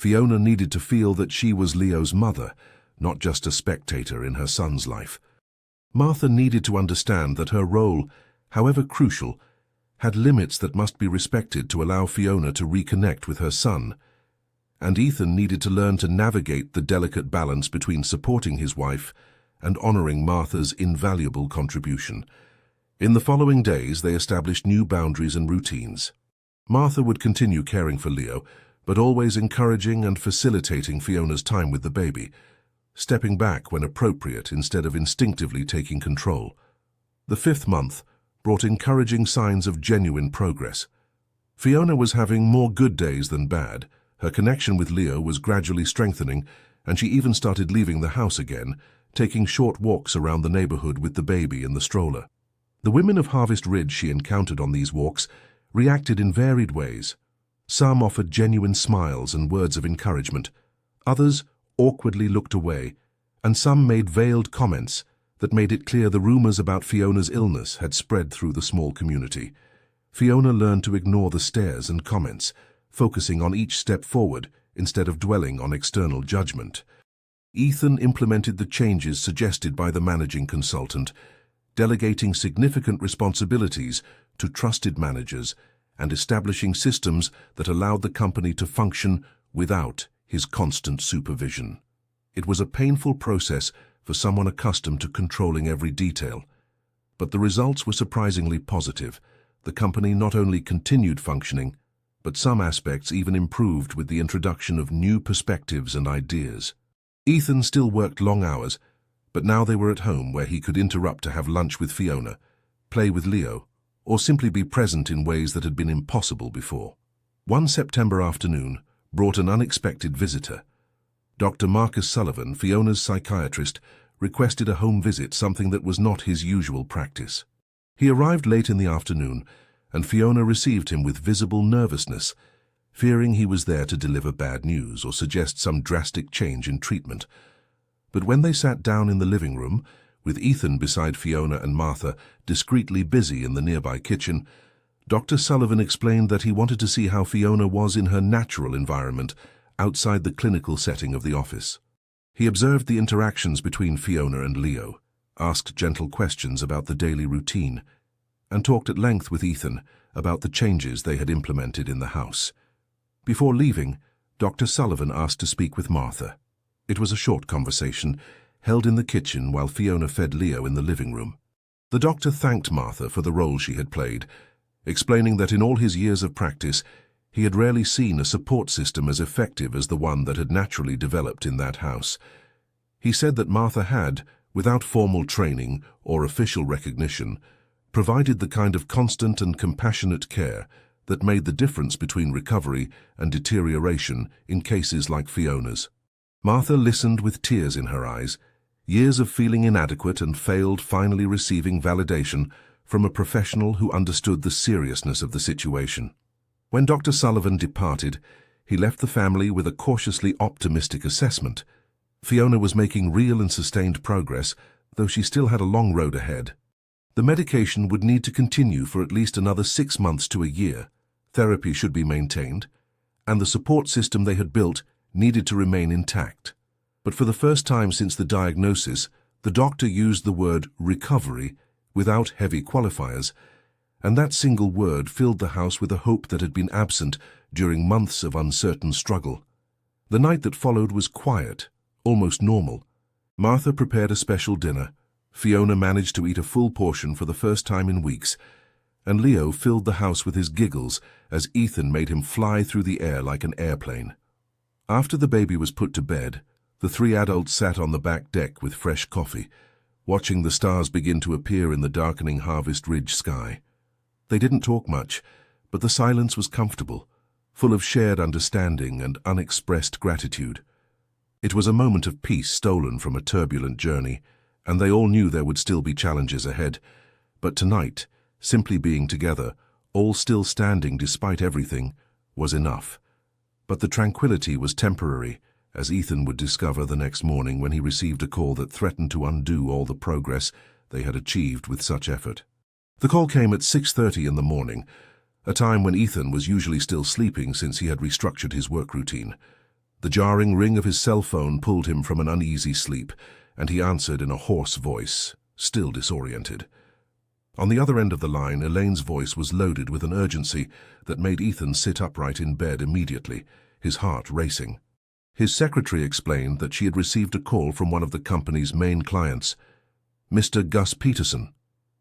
Fiona needed to feel that she was Leo's mother, not just a spectator in her son's life. Martha needed to understand that her role, however crucial, had limits that must be respected to allow Fiona to reconnect with her son. And Ethan needed to learn to navigate the delicate balance between supporting his wife and honoring Martha's invaluable contribution. In the following days, they established new boundaries and routines. Martha would continue caring for Leo, but always encouraging and facilitating Fiona's time with the baby, stepping back when appropriate instead of instinctively taking control. The 5th month brought encouraging signs of genuine progress. Fiona was having more good days than bad. Her connection with Leo was gradually strengthening, and she even started leaving the house again, taking short walks around the neighborhood with the baby in the stroller. The women of Harvest Ridge she encountered on these walks reacted in varied ways. Some offered genuine smiles and words of encouragement. Others awkwardly looked away, and some made veiled comments that made it clear the rumors about Fiona's illness had spread through the small community. Fiona learned to ignore the stares and comments, focusing on each step forward instead of dwelling on external judgment. Ethan implemented the changes suggested by the managing consultant, delegating significant responsibilities to trusted managers and establishing systems that allowed the company to function without his constant supervision. It was a painful process for someone accustomed to controlling every detail, but the results were surprisingly positive. the company not only continued functioning, but some aspects even improved with the introduction of new perspectives and ideas. Ethan still worked long hours, but now they were at home where he could interrupt to have lunch with Fiona, play with Leo, or simply be present in ways that had been impossible before. One September afternoon brought an unexpected visitor. Dr. Marcus Sullivan, Fiona's psychiatrist, requested a home visit, something that was not his usual practice. He arrived late in the afternoon, and Fiona received him with visible nervousness, fearing he was there to deliver bad news or suggest some drastic change in treatment. But when they sat down in the living room, with Ethan beside Fiona and Martha discreetly busy in the nearby kitchen, Dr. Sullivan explained that he wanted to see how Fiona was in her natural environment, outside the clinical setting of the office. He observed the interactions between Fiona and Leo, asked gentle questions about the daily routine, and talked at length with Ethan about the changes they had implemented in the house. Before leaving, Dr. Sullivan asked to speak with Martha. It was a short conversation, held in the kitchen while Fiona fed Leo in the living room. The doctor thanked Martha for the role she had played, explaining that in all his years of practice, he had rarely seen a support system as effective as the one that had naturally developed in that house. He said that Martha had, without formal training or official recognition, provided the kind of constant and compassionate care that made the difference between recovery and deterioration in cases like Fiona's. Martha listened with tears in her eyes, years of feeling inadequate and failed finally receiving validation from a professional who understood the seriousness of the situation. When Dr. Sullivan departed, he left the family with a cautiously optimistic assessment. Fiona was making real and sustained progress, though she still had a long road ahead. The medication would need to continue for at least another 6 months to a year. Therapy should be maintained, and the support system they had built needed to remain intact. But for the first time since the diagnosis, the doctor used the word recovery without heavy qualifiers, and that single word filled the house with a hope that had been absent during months of uncertain struggle. The night that followed was quiet, almost normal. Martha prepared a special dinner. Fiona managed to eat a full portion for the first time in weeks, and Leo filled the house with his giggles as Ethan made him fly through the air like an airplane. After the baby was put to bed, the 3 adults sat on the back deck with fresh coffee, watching the stars begin to appear in the darkening Harvest Ridge sky. They didn't talk much, but the silence was comfortable, full of shared understanding and unexpressed gratitude. It was a moment of peace stolen from a turbulent journey, and they all knew there would still be challenges ahead. But tonight, simply being together, all still standing despite everything, was enough. But the tranquility was temporary, as Ethan would discover the next morning when he received a call that threatened to undo all the progress they had achieved with such effort. The call came at 6:30 in the morning, a time when Ethan was usually still sleeping since he had restructured his work routine. The jarring ring of his cell phone pulled him from an uneasy sleep, and he answered in a hoarse voice, still disoriented. On the other end of the line, Elaine's voice was loaded with an urgency that made Ethan sit upright in bed immediately, his heart racing. His secretary explained that she had received a call from one of the company's main clients, Mr. Gus Peterson,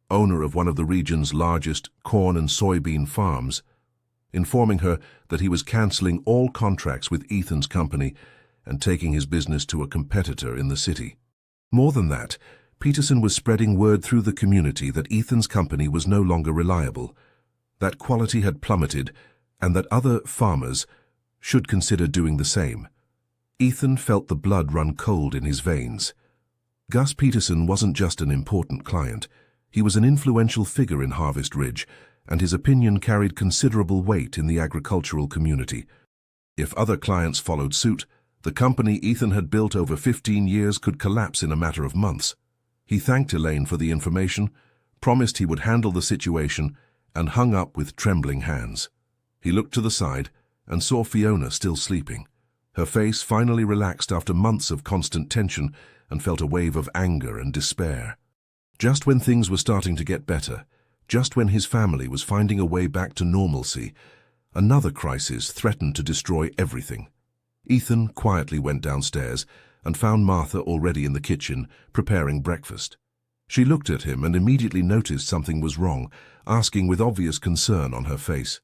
owner of one of the region's largest corn and soybean farms, informing her that he was cancelling all contracts with Ethan's company and taking his business to a competitor in the city. More than that, Peterson was spreading word through the community that Ethan's company was no longer reliable, that quality had plummeted, and that other farmers should consider doing the same. Ethan felt the blood run cold in his veins. Gus Peterson wasn't just an important client. He was an influential figure in Harvest Ridge, and his opinion carried considerable weight in the agricultural community. If other clients followed suit, the company Ethan had built over 15 years could collapse in a matter of months. He thanked Elaine for the information, promised he would handle the situation, and hung up with trembling hands. He looked to the side and saw Fiona still sleeping. Her face finally relaxed after months of constant tension and felt a wave of anger and despair. Just when things were starting to get better, just when his family was finding a way back to normalcy, another crisis threatened to destroy everything. Ethan quietly went downstairs and found Martha already in the kitchen, preparing breakfast. She looked at him and immediately noticed something was wrong, asking with obvious concern on her face.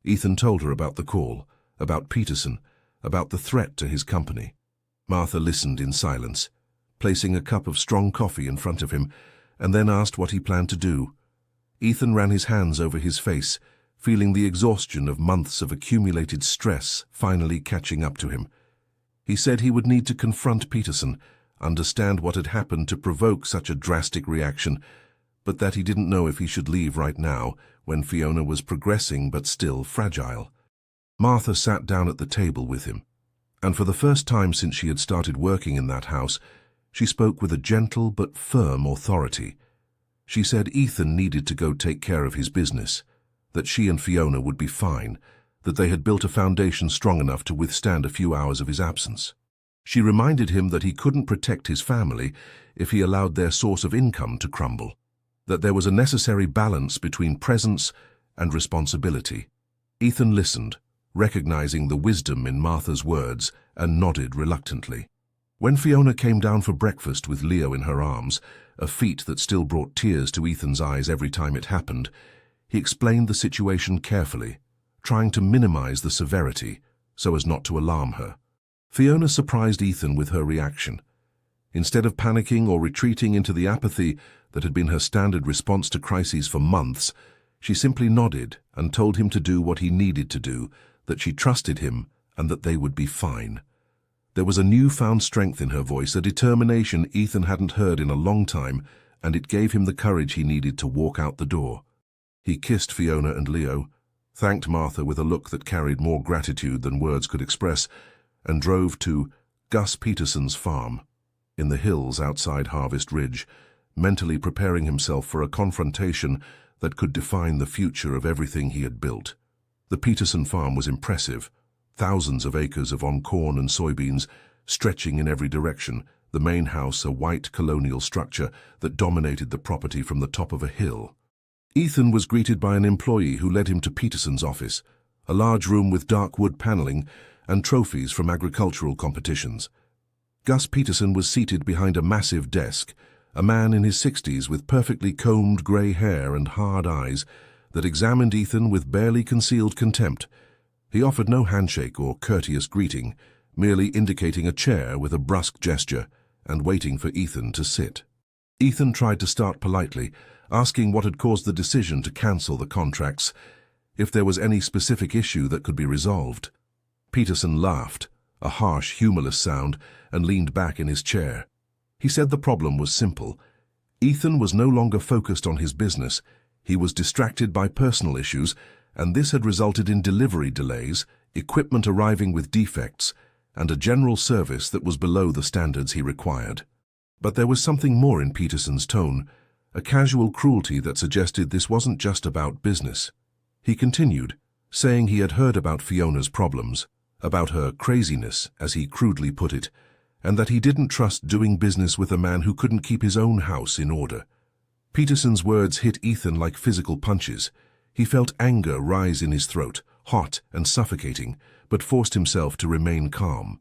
Ethan told her about the call, about Peterson, about the threat to his company. Martha listened in silence, placing a cup of strong coffee in front of him, and then asked what he planned to do. Ethan ran his hands over his face, feeling the exhaustion of months of accumulated stress finally catching up to him. He said he would need to confront Peterson, understand what had happened to provoke such a drastic reaction, but that he didn't know if he should leave right now, when Fiona was progressing but still fragile. Martha sat down at the table with him, and for the first time since she had started working in that house, she spoke with a gentle but firm authority. She said Ethan needed to go take care of his business, that she and Fiona would be fine, that they had built a foundation strong enough to withstand a few hours of his absence. She reminded him that he couldn't protect his family if he allowed their source of income to crumble, that there was a necessary balance between presence and responsibility. Ethan listened, recognizing the wisdom in Martha's words, and nodded reluctantly. When Fiona came down for breakfast with Leo in her arms, a feat that still brought tears to Ethan's eyes every time it happened, he explained the situation carefully, trying to minimize the severity so as not to alarm her. Fiona surprised Ethan with her reaction. Instead of panicking or retreating into the apathy that had been her standard response to crises for months, she simply nodded and told him to do what he needed to do, that she trusted him and that they would be fine. There was a newfound strength in her voice, a determination Ethan hadn't heard in a long time, and it gave him the courage he needed to walk out the door. He kissed Fiona and Leo, thanked Martha with a look that carried more gratitude than words could express, and drove to Gus Peterson's farm, in the hills outside Harvest Ridge, mentally preparing himself for a confrontation that could define the future of everything he had built. The Peterson farm was impressive, thousands of acres of corn and soybeans stretching in every direction, the main house a white colonial structure that dominated the property from the top of a hill. Ethan was greeted by an employee who led him to Peterson's office, a large room with dark wood paneling and trophies from agricultural competitions. Gus Peterson was seated behind a massive desk, a man in his 60s with perfectly combed grey hair and hard eyes that examined Ethan with barely concealed contempt. He offered no handshake or courteous greeting, merely indicating a chair with a brusque gesture and waiting for Ethan to sit. Ethan tried to start politely, asking what had caused the decision to cancel the contracts, if there was any specific issue that could be resolved. Peterson laughed, a harsh, humorless sound, and leaned back in his chair. He said the problem was simple. Ethan was no longer focused on his business. He was distracted by personal issues, and this had resulted in delivery delays, equipment arriving with defects, and a general service that was below the standards he required. But there was something more in Peterson's tone, a casual cruelty that suggested this wasn't just about business. He continued, saying he had heard about Fiona's problems, about her craziness, as he crudely put it, and that he didn't trust doing business with a man who couldn't keep his own house in order. Peterson's words hit Ethan like physical punches. He felt anger rise in his throat, hot and suffocating, but forced himself to remain calm.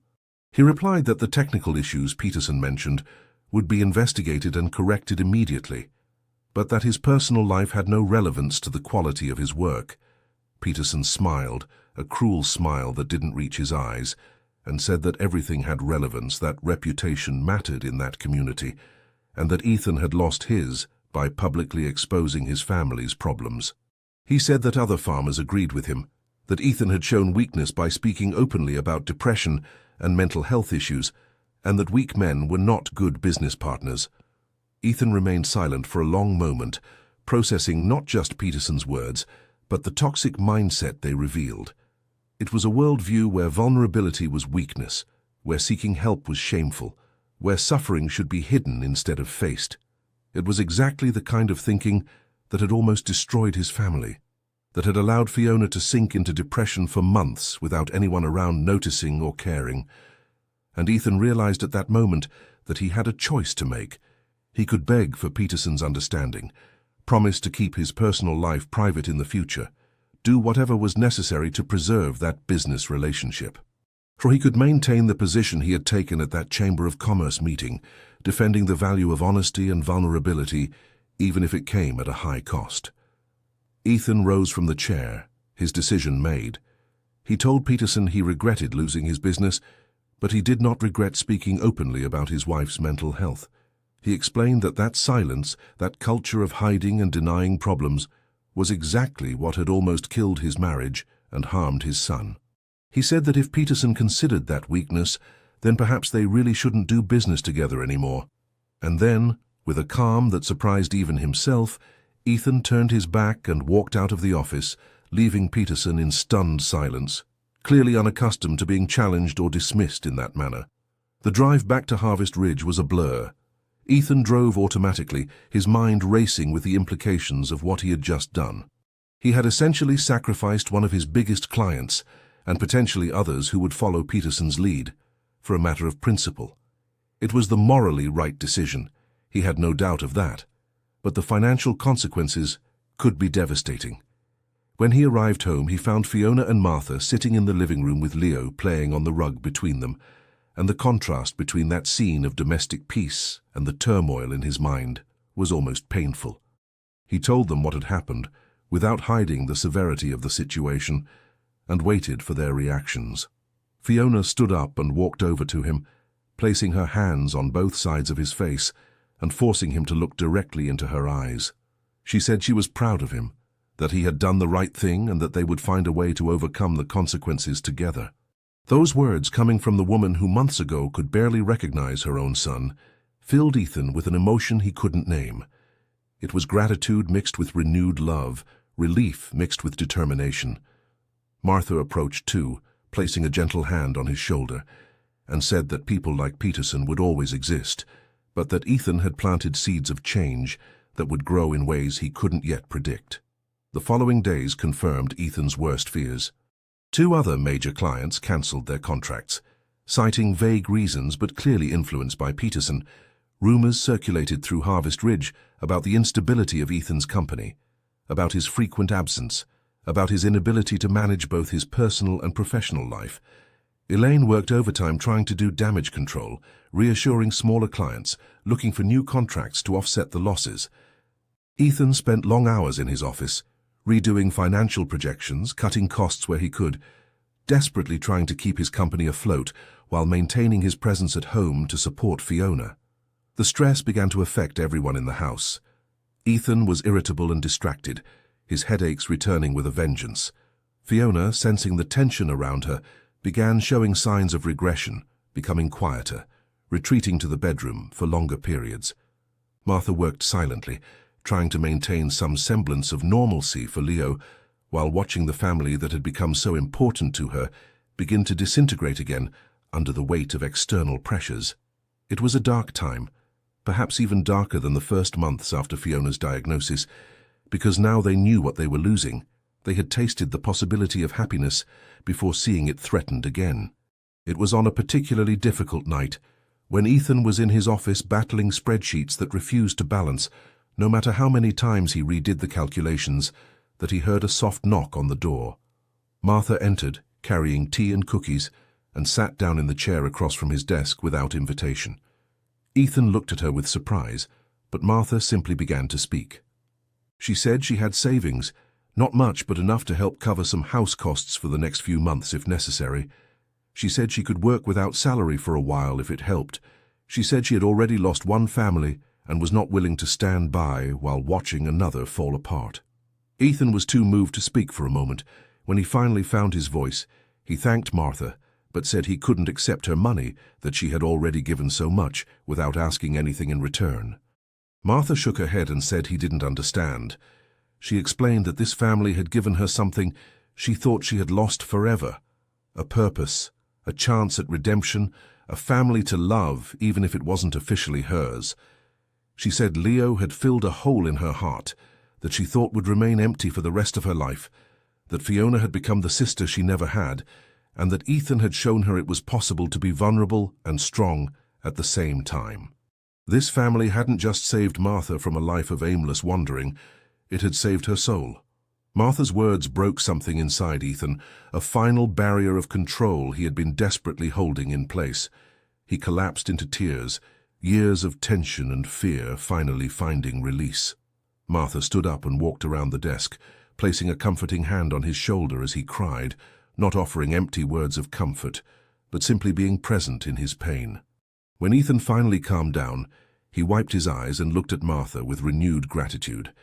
He replied that the technical issues Peterson mentioned would be investigated and corrected immediately, but that his personal life had no relevance to the quality of his work. Peterson smiled, a cruel smile that didn't reach his eyes, and said that everything had relevance, that reputation mattered in that community, and that Ethan had lost his by publicly exposing his family's problems. He said that other farmers agreed with him, that Ethan had shown weakness by speaking openly about depression and mental health issues, and that weak men were not good business partners. Ethan remained silent for a long moment, processing not just Peterson's words, but the toxic mindset they revealed. It was a worldview where vulnerability was weakness, where seeking help was shameful, where suffering should be hidden instead of faced. It was exactly the kind of thinking that had almost destroyed his family, that had allowed Fiona to sink into depression for months without anyone around noticing or caring. And Ethan realized at that moment that he had a choice to make. He could beg for Peterson's understanding, promise to keep his personal life private in the future, do whatever was necessary to preserve that business relationship. For he could maintain the position he had taken at that Chamber of Commerce meeting, defending the value of honesty and vulnerability, even if it came at a high cost. Ethan rose from the chair, his decision made. He told Peterson he regretted losing his business, but he did not regret speaking openly about his wife's mental health. He explained that silence, that culture of hiding and denying problems, was exactly what had almost killed his marriage and harmed his son. He said that if Peterson considered that weakness, then perhaps they really shouldn't do business together anymore. And then, with a calm that surprised even himself, Ethan turned his back and walked out of the office, leaving Peterson in stunned silence, clearly unaccustomed to being challenged or dismissed in that manner. The drive back to Harvest Ridge was a blur. Ethan drove automatically, his mind racing with the implications of what he had just done. He had essentially sacrificed one of his biggest clients, and potentially others who would follow Peterson's lead, for a matter of principle. It was the morally right decision, he had no doubt of that, but the financial consequences could be devastating. When he arrived home, he found Fiona and Martha sitting in the living room with Leo playing on the rug between them, and the contrast between that scene of domestic peace and the turmoil in his mind was almost painful. He told them what had happened, without hiding the severity of the situation, and waited for their reactions. Fiona stood up and walked over to him, placing her hands on both sides of his face and forcing him to look directly into her eyes. She said she was proud of him, that he had done the right thing and that they would find a way to overcome the consequences together. Those words, coming from the woman who months ago could barely recognize her own son, filled Ethan with an emotion he couldn't name. It was gratitude mixed with renewed love, relief mixed with determination. Martha approached too, placing a gentle hand on his shoulder, and said that people like Peterson would always exist, but that Ethan had planted seeds of change that would grow in ways he couldn't yet predict. The following days confirmed Ethan's worst fears. 2 other major clients cancelled their contracts, citing vague reasons but clearly influenced by Peterson. Rumors circulated through Harvest Ridge about the instability of Ethan's company, about his frequent absence, about his inability to manage both his personal and professional life. Elaine worked overtime trying to do damage control, reassuring smaller clients, looking for new contracts to offset the losses. Ethan spent long hours in his office, redoing financial projections, cutting costs where he could, desperately trying to keep his company afloat while maintaining his presence at home to support Fiona. The stress began to affect everyone in the house. Ethan was irritable and distracted, his headaches returning with a vengeance. Fiona, sensing the tension around her, began showing signs of regression, becoming quieter, retreating to the bedroom for longer periods. Martha worked silently, trying to maintain some semblance of normalcy for Leo, while watching the family that had become so important to her begin to disintegrate again under the weight of external pressures. It was a dark time, perhaps even darker than the first months after Fiona's diagnosis, because now they knew what they were losing. They had tasted the possibility of happiness before seeing it threatened again. It was on a particularly difficult night, when Ethan was in his office battling spreadsheets that refused to balance, no matter how many times he redid the calculations, that he heard a soft knock on the door. Martha entered, carrying tea and cookies, and sat down in the chair across from his desk without invitation. Ethan looked at her with surprise, but Martha simply began to speak. She said she had savings, not much but enough to help cover some house costs for the next few months if necessary. She said she could work without salary for a while if it helped. She said she had already lost one family and was not willing to stand by while watching another fall apart. Ethan was too moved to speak for a moment. When he finally found his voice, he thanked Martha, but said he couldn't accept her money, that she had already given so much without asking anything in return. Martha shook her head and said he didn't understand. She explained that this family had given her something she thought she had lost forever, a purpose, a chance at redemption, a family to love even if it wasn't officially hers. She said Leo had filled a hole in her heart that she thought would remain empty for the rest of her life, that Fiona had become the sister she never had, and that Ethan had shown her it was possible to be vulnerable and strong at the same time. This family hadn't just saved Martha from a life of aimless wandering, it had saved her soul. Martha's words broke something inside Ethan, a final barrier of control he had been desperately holding in place. He collapsed into tears, years of tension and fear finally finding release. Martha stood up and walked around the desk, placing a comforting hand on his shoulder as he cried, not offering empty words of comfort, but simply being present in his pain. When Ethan finally calmed down, he wiped his eyes and looked at Martha with renewed gratitude.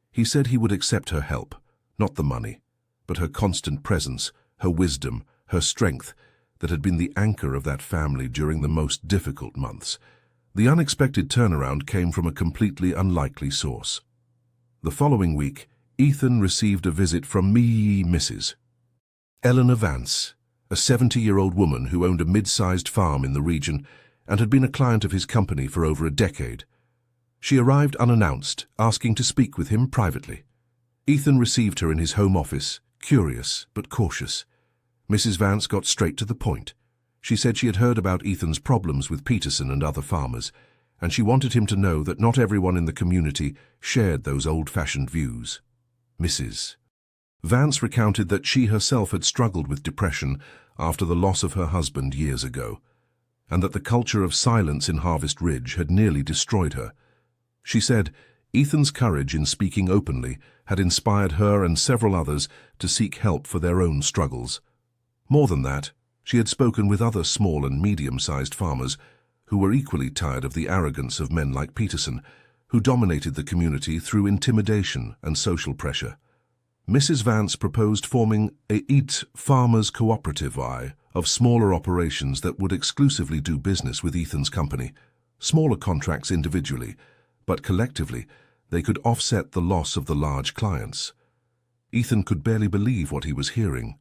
He said he would accept her help, not the money, but her constant presence, her wisdom, her strength, that had been the anchor of that family during the most difficult months. The unexpected turnaround came from a completely unlikely source. The following week, Ethan received a visit from Mrs. Eleanor Vance, a 70-year-old woman who owned a mid-sized farm in the region and had been a client of his company for over a decade. She arrived unannounced, asking to speak with him privately. Ethan received her in his home office, curious but cautious. Mrs. Vance got straight to the point. She said she had heard about Ethan's problems with Peterson and other farmers, and she wanted him to know that not everyone in the community shared those old-fashioned views. Mrs. Vance recounted that she herself had struggled with depression after the loss of her husband years ago, and that the culture of silence in Harvest Ridge had nearly destroyed her. She said Ethan's courage in speaking openly had inspired her and several others to seek help for their own struggles. More than that, she had spoken with other small and medium-sized farmers who were equally tired of the arrogance of men like Peterson, who dominated the community through intimidation and social pressure. Mrs. Vance proposed forming a EAT Farmers Cooperative of smaller operations that would exclusively do business with Ethan's company, smaller contracts individually, but collectively they could offset the loss of the large clients. Ethan could barely believe what he was hearing.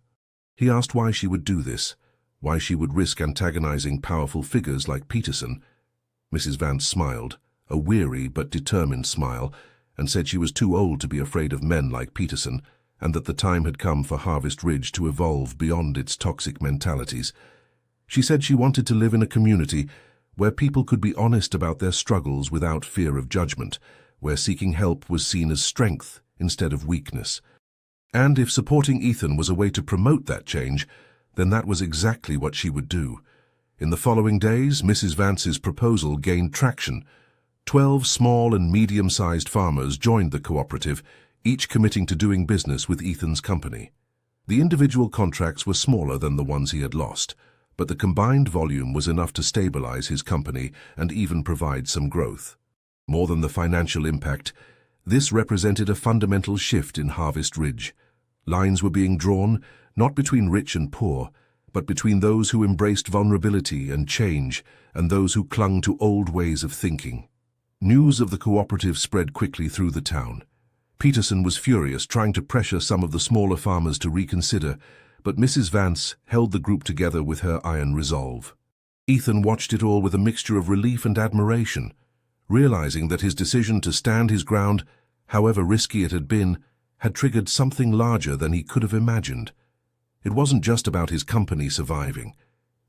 He asked why she would do this, why she would risk antagonizing powerful figures like Peterson. Mrs. Vance smiled, a weary but determined smile, and said she was too old to be afraid of men like Peterson, and that the time had come for Harvest Ridge to evolve beyond its toxic mentalities. She said she wanted to live in a community where people could be honest about their struggles without fear of judgment, where seeking help was seen as strength instead of weakness. And if supporting Ethan was a way to promote that change, then that was exactly what she would do. In the following days, Mrs. Vance's proposal gained traction. 12 small and medium-sized farmers joined the cooperative, each committing to doing business with Ethan's company. The individual contracts were smaller than the ones he had lost, but the combined volume was enough to stabilize his company and even provide some growth. More than the financial impact, this represented a fundamental shift in Harvest Ridge. Lines were being drawn, not between rich and poor, but between those who embraced vulnerability and change and those who clung to old ways of thinking. News of the cooperative spread quickly through the town. Peterson was furious, trying to pressure some of the smaller farmers to reconsider, but Mrs. Vance held the group together with her iron resolve. Ethan watched it all with a mixture of relief and admiration, realizing that his decision to stand his ground, however risky it had been, had triggered something larger than he could have imagined. It wasn't just about his company surviving.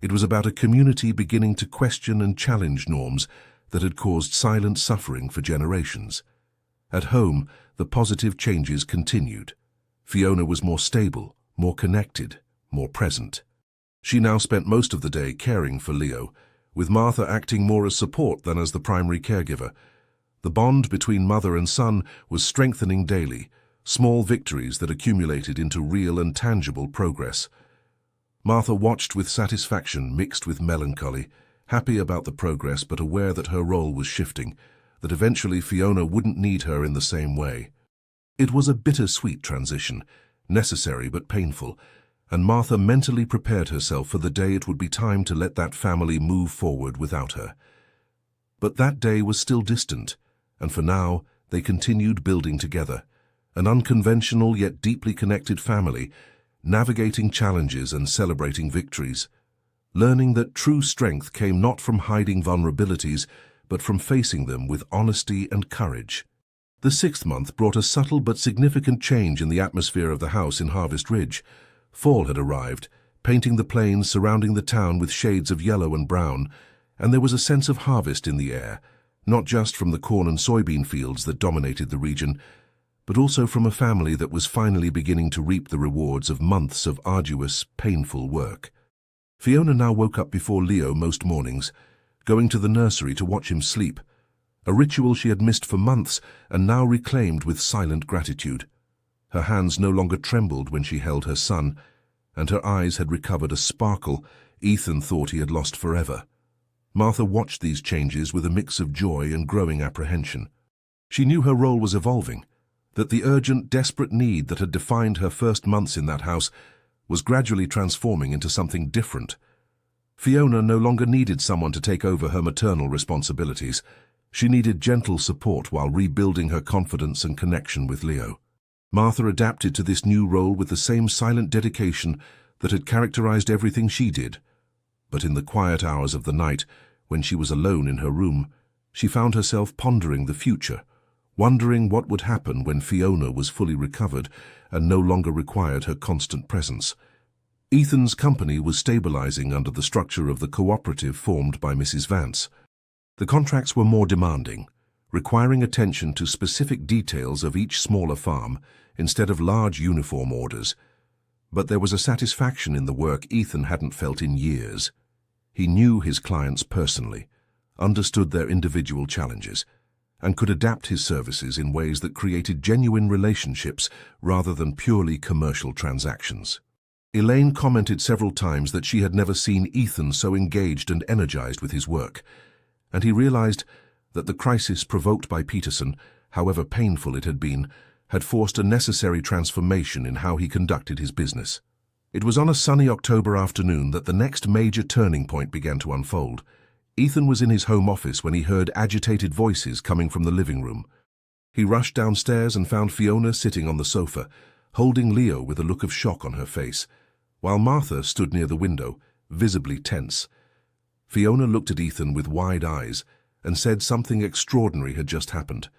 It was about a community beginning to question and challenge norms that had caused silent suffering for generations. At home, the positive changes continued. Fiona was more stable, more connected, more present. She now spent most of the day caring for Leo, with Martha acting more as support than as the primary caregiver. The bond between mother and son was strengthening daily, small victories that accumulated into real and tangible progress. Martha watched with satisfaction mixed with melancholy, happy about the progress but aware that her role was shifting, that eventually Fiona wouldn't need her in the same way. It was a bittersweet transition, necessary but painful, and Martha mentally prepared herself for the day it would be time to let that family move forward without her. But that day was still distant, and for now they continued building together, an unconventional yet deeply connected family, navigating challenges and celebrating victories, learning that true strength came not from hiding vulnerabilities, but from facing them with honesty and courage. The 6th month brought a subtle but significant change in the atmosphere of the house in Harvest Ridge. Fall had arrived, painting the plains surrounding the town with shades of yellow and brown, and there was a sense of harvest in the air, not just from the corn and soybean fields that dominated the region, but also from a family that was finally beginning to reap the rewards of months of arduous, painful work. Fiona now woke up before Leo most mornings, going to the nursery to watch him sleep, a ritual she had missed for months and now reclaimed with silent gratitude. Her hands no longer trembled when she held her son, and her eyes had recovered a sparkle Ethan thought he had lost forever. Martha watched these changes with a mix of joy and growing apprehension. She knew her role was evolving, that the urgent, desperate need that had defined her first months in that house was gradually transforming into something different. Fiona no longer needed someone to take over her maternal responsibilities. She needed gentle support while rebuilding her confidence and connection with Leo. Martha adapted to this new role with the same silent dedication that had characterized everything she did. But in the quiet hours of the night, when she was alone in her room, she found herself pondering the future, wondering what would happen when Fiona was fully recovered and no longer required her constant presence. Ethan's company was stabilizing under the structure of the cooperative formed by Mrs. Vance. The contracts were more demanding, requiring attention to specific details of each smaller farm instead of large uniform orders. But there was a satisfaction in the work Ethan hadn't felt in years. He knew his clients personally, understood their individual challenges, and could adapt his services in ways that created genuine relationships rather than purely commercial transactions. Elaine commented several times that she had never seen Ethan so engaged and energized with his work, and he realized that the crisis provoked by Peterson, however painful it had been, had forced a necessary transformation in how he conducted his business. It was on a sunny October afternoon that the next major turning point began to unfold. Ethan was in his home office when he heard agitated voices coming from the living room. He rushed downstairs and found Fiona sitting on the sofa, holding Leo with a look of shock on her face, while Martha stood near the window, visibly tense. Fiona looked at Ethan with wide eyes and said something extraordinary had just happened.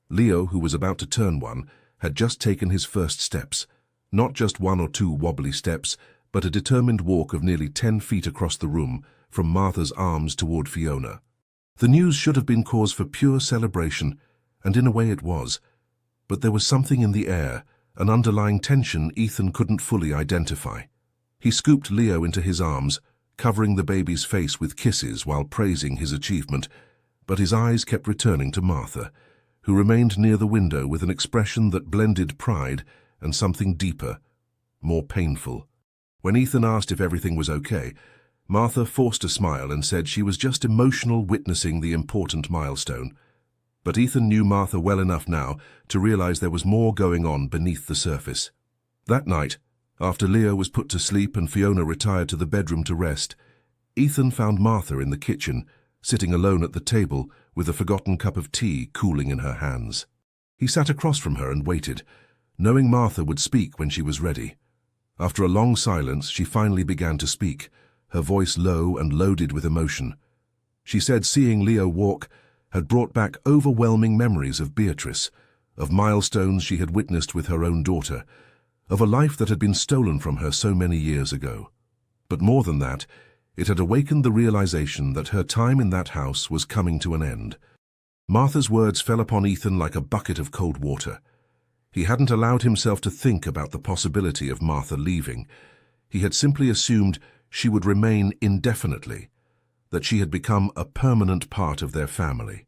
Leo, who was about to turn one, had just taken his first steps, not just 1 or 2 wobbly steps, but a determined walk of nearly 10 feet across the room, from Martha's arms toward Fiona. The news should have been cause for pure celebration, and in a way it was. But there was something in the air, an underlying tension Ethan couldn't fully identify. He scooped Leo into his arms, covering the baby's face with kisses while praising his achievement, but his eyes kept returning to Martha, who remained near the window with an expression that blended pride and something deeper, more painful. When Ethan asked if everything was okay, Martha forced a smile and said she was just emotional witnessing the important milestone. But Ethan knew Martha well enough now to realize there was more going on beneath the surface. That night, after Leo was put to sleep and Fiona retired to the bedroom to rest, Ethan found Martha in the kitchen, sitting alone at the table with a forgotten cup of tea cooling in her hands. He sat across from her and waited, knowing Martha would speak when she was ready. After a long silence, she finally began to speak, her voice low and loaded with emotion. She said seeing Leo walk had brought back overwhelming memories of Beatrice, of milestones she had witnessed with her own daughter, of a life that had been stolen from her so many years ago. But more than that, it had awakened the realization that her time in that house was coming to an end. Martha's words fell upon Ethan like a bucket of cold water. He hadn't allowed himself to think about the possibility of Martha leaving. He had simply assumed she would remain indefinitely, that she had become a permanent part of their family.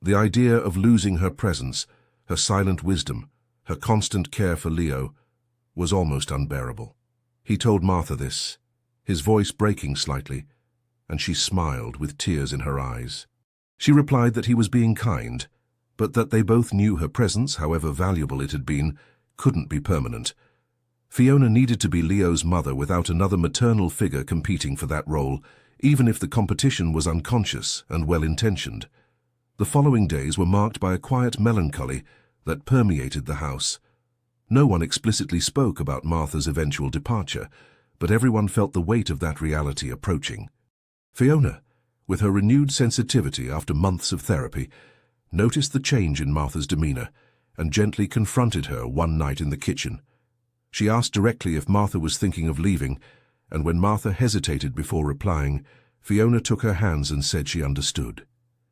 The idea of losing her presence, her silent wisdom, her constant care for Leo, was almost unbearable. He told Martha this, his voice breaking slightly, and she smiled with tears in her eyes. She replied that he was being kind, but that they both knew her presence, however valuable it had been, couldn't be permanent. Fiona needed to be Leo's mother without another maternal figure competing for that role, even if the competition was unconscious and well-intentioned. The following days were marked by a quiet melancholy that permeated the house. No one explicitly spoke about Martha's eventual departure, but everyone felt the weight of that reality approaching. Fiona, with her renewed sensitivity after months of therapy, noticed the change in Martha's demeanor and gently confronted her one night in the kitchen. She asked directly if Martha was thinking of leaving, and when Martha hesitated before replying, Fiona took her hands and said she understood.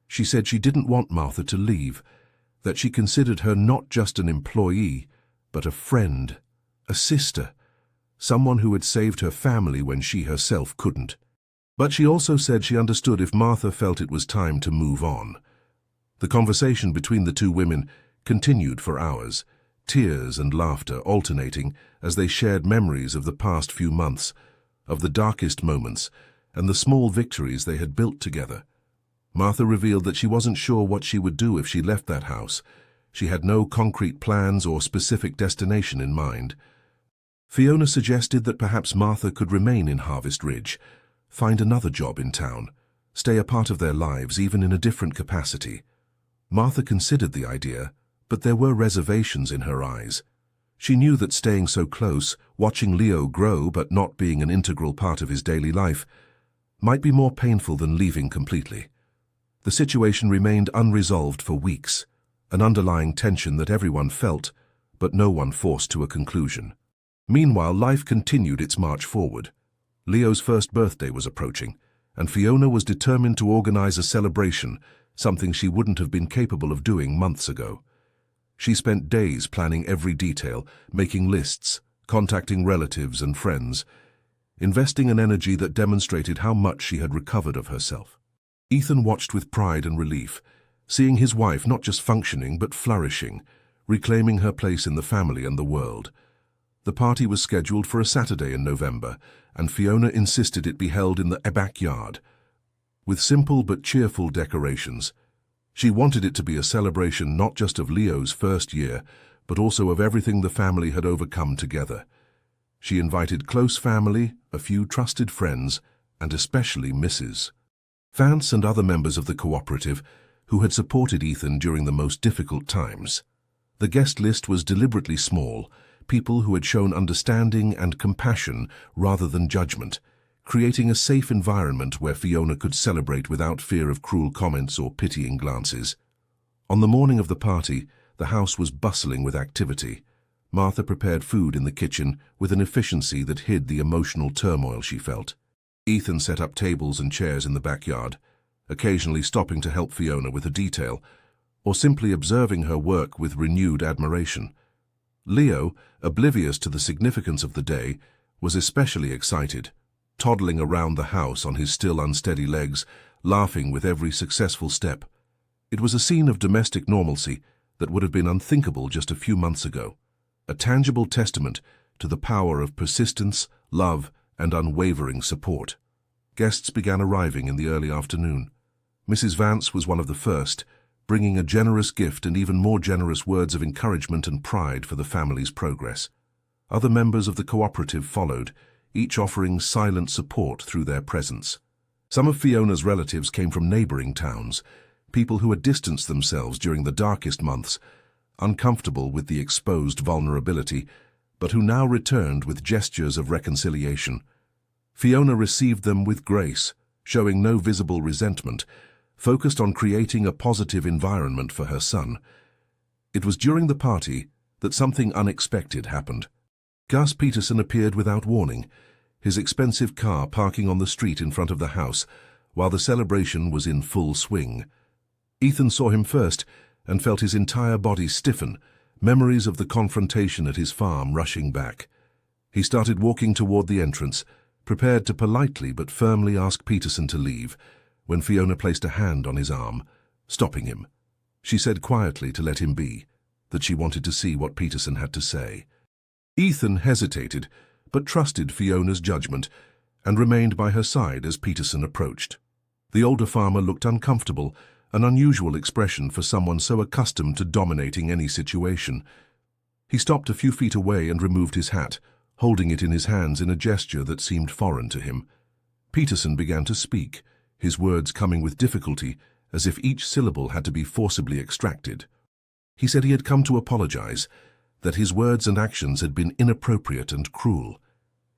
She said she didn't want Martha to leave, that she considered her not just an employee, but a friend, a sister, someone who had saved her family when she herself couldn't. But she also said she understood if Martha felt it was time to move on. The conversation between the two women continued for hours, tears and laughter alternating as they shared memories of the past few months, of the darkest moments, and the small victories they had built together. Martha revealed that she wasn't sure what she would do if she left that house. She had no concrete plans or specific destination in mind. Fiona suggested that perhaps Martha could remain in Harvest Ridge, find another job in town, stay a part of their lives even in a different capacity. Martha considered the idea, but there were reservations in her eyes. She knew that staying so close, watching Leo grow but not being an integral part of his daily life, might be more painful than leaving completely. The situation remained unresolved for weeks, an underlying tension that everyone felt, but no one forced to a conclusion. Meanwhile, life continued its march forward. Leo's first birthday was approaching, and Fiona was determined to organize a celebration, something she wouldn't have been capable of doing months ago. She spent days planning every detail, making lists, contacting relatives and friends, investing an energy that demonstrated how much she had recovered of herself. Ethan watched with pride and relief, seeing his wife not just functioning but flourishing, reclaiming her place in the family and the world. The party was scheduled for a Saturday in November, and Fiona insisted it be held in the backyard, with simple but cheerful decorations. She wanted it to be a celebration not just of Leo's first year, but also of everything the family had overcome together. She invited close family, a few trusted friends, and especially Mrs. Vance and other members of the cooperative who had supported Ethan during the most difficult times. The guest list was deliberately small, people who had shown understanding and compassion rather than judgment, creating a safe environment where Fiona could celebrate without fear of cruel comments or pitying glances. On the morning of the party, the house was bustling with activity. Martha prepared food in the kitchen with an efficiency that hid the emotional turmoil she felt. Ethan set up tables and chairs in the backyard, occasionally stopping to help Fiona with a detail, or simply observing her work with renewed admiration. Leo, oblivious to the significance of the day, was especially excited, toddling around the house on his still unsteady legs, laughing with every successful step. It was a scene of domestic normalcy that would have been unthinkable just a few months ago, a tangible testament to the power of persistence, love, and unwavering support. Guests began arriving in the early afternoon. Mrs. Vance was one of the first, bringing a generous gift and even more generous words of encouragement and pride for the family's progress. Other members of the cooperative followed, each offering silent support through their presence. Some of Fiona's relatives came from neighboring towns, people who had distanced themselves during the darkest months, uncomfortable with the exposed vulnerability, but who now returned with gestures of reconciliation. Fiona received them with grace, showing no visible resentment, focused on creating a positive environment for her son. It was during the party that something unexpected happened. Gus Peterson appeared without warning, his expensive car parking on the street in front of the house, while the celebration was in full swing. Ethan saw him first and felt his entire body stiffen, memories of the confrontation at his farm rushing back. He started walking toward the entrance, prepared to politely but firmly ask Peterson to leave, when Fiona placed a hand on his arm, stopping him. She said quietly to let him be, that she wanted to see what Peterson had to say. Ethan hesitated, but trusted Fiona's judgment, and remained by her side as Peterson approached. The older farmer looked uncomfortable, an unusual expression for someone so accustomed to dominating any situation. He stopped a few feet away and removed his hat, holding it in his hands in a gesture that seemed foreign to him. Peterson began to speak, his words coming with difficulty, as if each syllable had to be forcibly extracted. He said he had come to apologize, that his words and actions had been inappropriate and cruel.